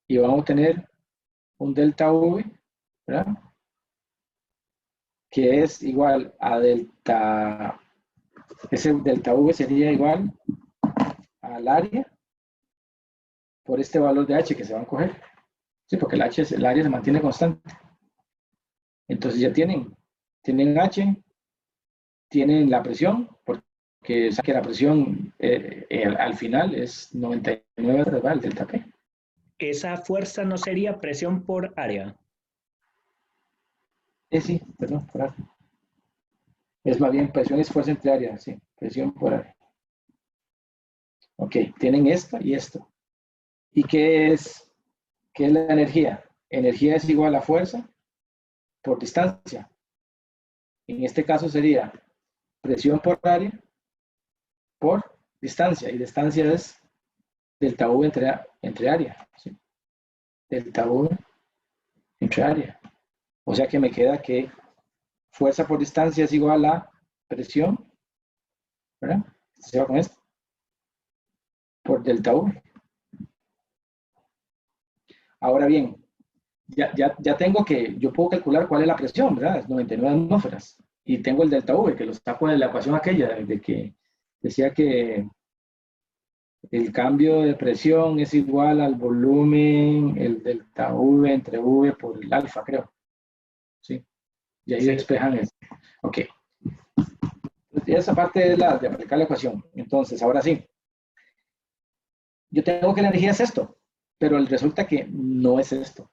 Y van a obtener un delta V, ¿verdad? Que es igual a delta, ese delta V sería igual al área por este valor de H que se van a coger. Sí, porque el área se mantiene constante. Entonces ya tienen H, tienen la presión, porque saque la presión al final es 99 el delta P. Esa fuerza no sería presión por área. Sí, perdón, por área. Es más bien presión es fuerza entre área, sí, presión por área. Ok, tienen esto y esto. ¿Y qué es la energía? Energía es igual a fuerza por distancia. En este caso sería presión por área por distancia. Y distancia es delta V entre área. ¿Sí? Delta V entre área. O sea que me queda que fuerza por distancia es igual a presión, ¿verdad? Se va con esto. Por delta V. Ahora bien, ya tengo que, yo puedo calcular cuál es la presión, ¿verdad? Es 99 atmósferas. Y tengo el delta V, que lo saco de la ecuación aquella, de que decía que el cambio de presión es igual al volumen, el delta V entre V por el alfa, creo. ¿Sí? Y ahí despejan eso. Ok. Y esa parte es la de aplicar la ecuación. Entonces, ahora sí. Yo tengo que la energía es esto, pero resulta que no es esto.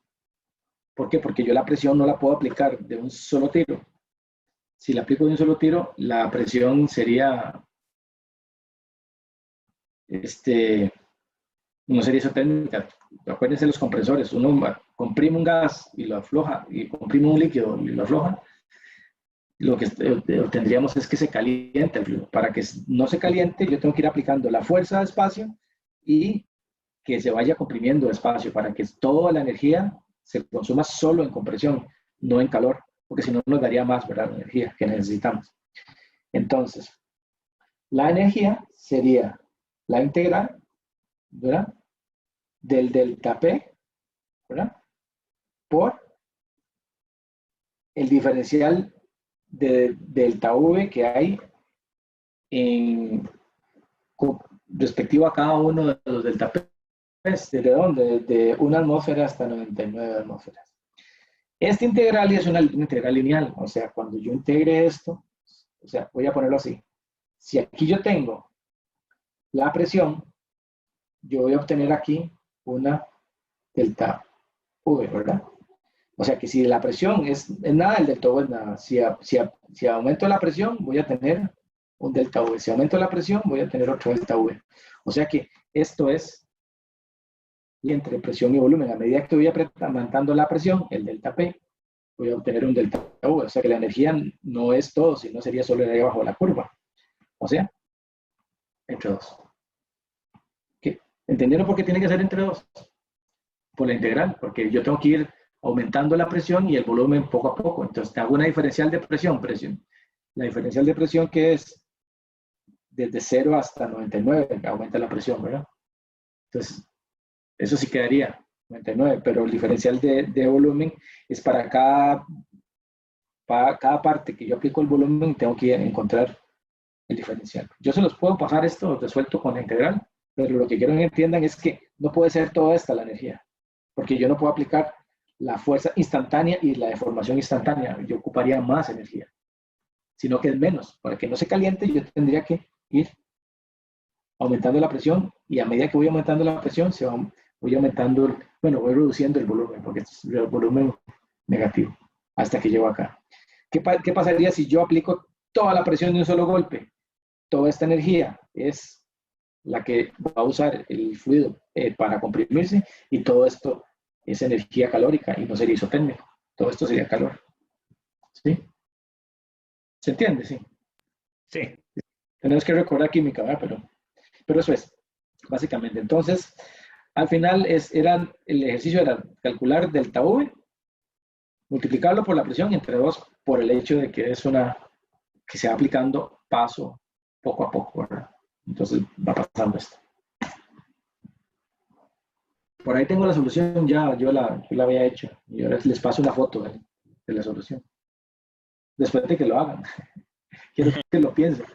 ¿Por qué? Porque yo la presión no la puedo aplicar de un solo tiro. Si la aplico de un solo tiro, la presión sería, no sería isotérmica. Acuérdense los compresores. Uno comprime un gas y lo afloja, y comprime un líquido y lo afloja. Lo que obtendríamos es que se caliente el fluido. Para que no se caliente, yo tengo que ir aplicando la fuerza de espacio y que se vaya comprimiendo despacio para que toda la energía se consuma solo en compresión, no en calor, porque si no nos daría más, ¿verdad? La energía que necesitamos. Entonces, la energía sería la integral, ¿verdad? Del delta P, ¿verdad? Por el diferencial de delta V que hay respectivo a cada uno de los delta P. ¿Desde dónde? Desde 1 atmósfera hasta 99 atmósferas. Esta integral es una integral lineal, o sea, cuando yo integre esto, o sea, voy a ponerlo así. Si aquí yo tengo la presión, yo voy a obtener aquí una delta V, ¿verdad? O sea que si la presión es nada, el delta V es nada. Si aumento la presión, voy a tener un delta V. Si aumento la presión, voy a tener otro delta V. O sea que esto es y entre presión y volumen. A medida que voy aumentando la presión, el delta P, voy a obtener un delta V. O sea que la energía no es todo, sino sería solo el área bajo la curva. O sea, entre dos. ¿Qué? ¿Entendieron por qué tiene que ser entre dos? Por la integral, porque yo tengo que ir aumentando la presión y el volumen poco a poco. Entonces, te hago una diferencial de presión. La diferencial de presión que es desde 0 hasta 99, aumenta la presión, ¿verdad? Entonces, eso sí quedaría 99, pero el diferencial de volumen es para cada parte que yo aplico el volumen, tengo que encontrar el diferencial. Yo se los puedo pasar esto resuelto con la integral, pero lo que quiero que entiendan es que no puede ser toda esta la energía, porque yo no puedo aplicar la fuerza instantánea y la deformación instantánea, yo ocuparía más energía, sino que es menos. Para que no se caliente, yo tendría que ir aumentando la presión y a medida que voy aumentando la presión, voy aumentando Bueno, voy reduciendo el volumen, porque es el volumen negativo, hasta que llego acá. ¿Qué pasaría si yo aplico toda la presión de un solo golpe? Toda esta energía es la que va a usar el fluido para comprimirse, y todo esto es energía calórica y no sería isotérmico. Todo esto sería calor. ¿Sí? ¿Se entiende? Sí. Sí. Tenemos que recordar química, ¿verdad? Pero eso es, básicamente. Entonces, al final el ejercicio era calcular delta V, multiplicarlo por la presión entre 2 por el hecho de que que se va aplicando poco a poco, ¿verdad? Entonces va pasando esto. Por ahí tengo la solución ya, yo la había hecho, y ahora les paso una foto de la solución. Después de que lo hagan. Quiero que lo piensen.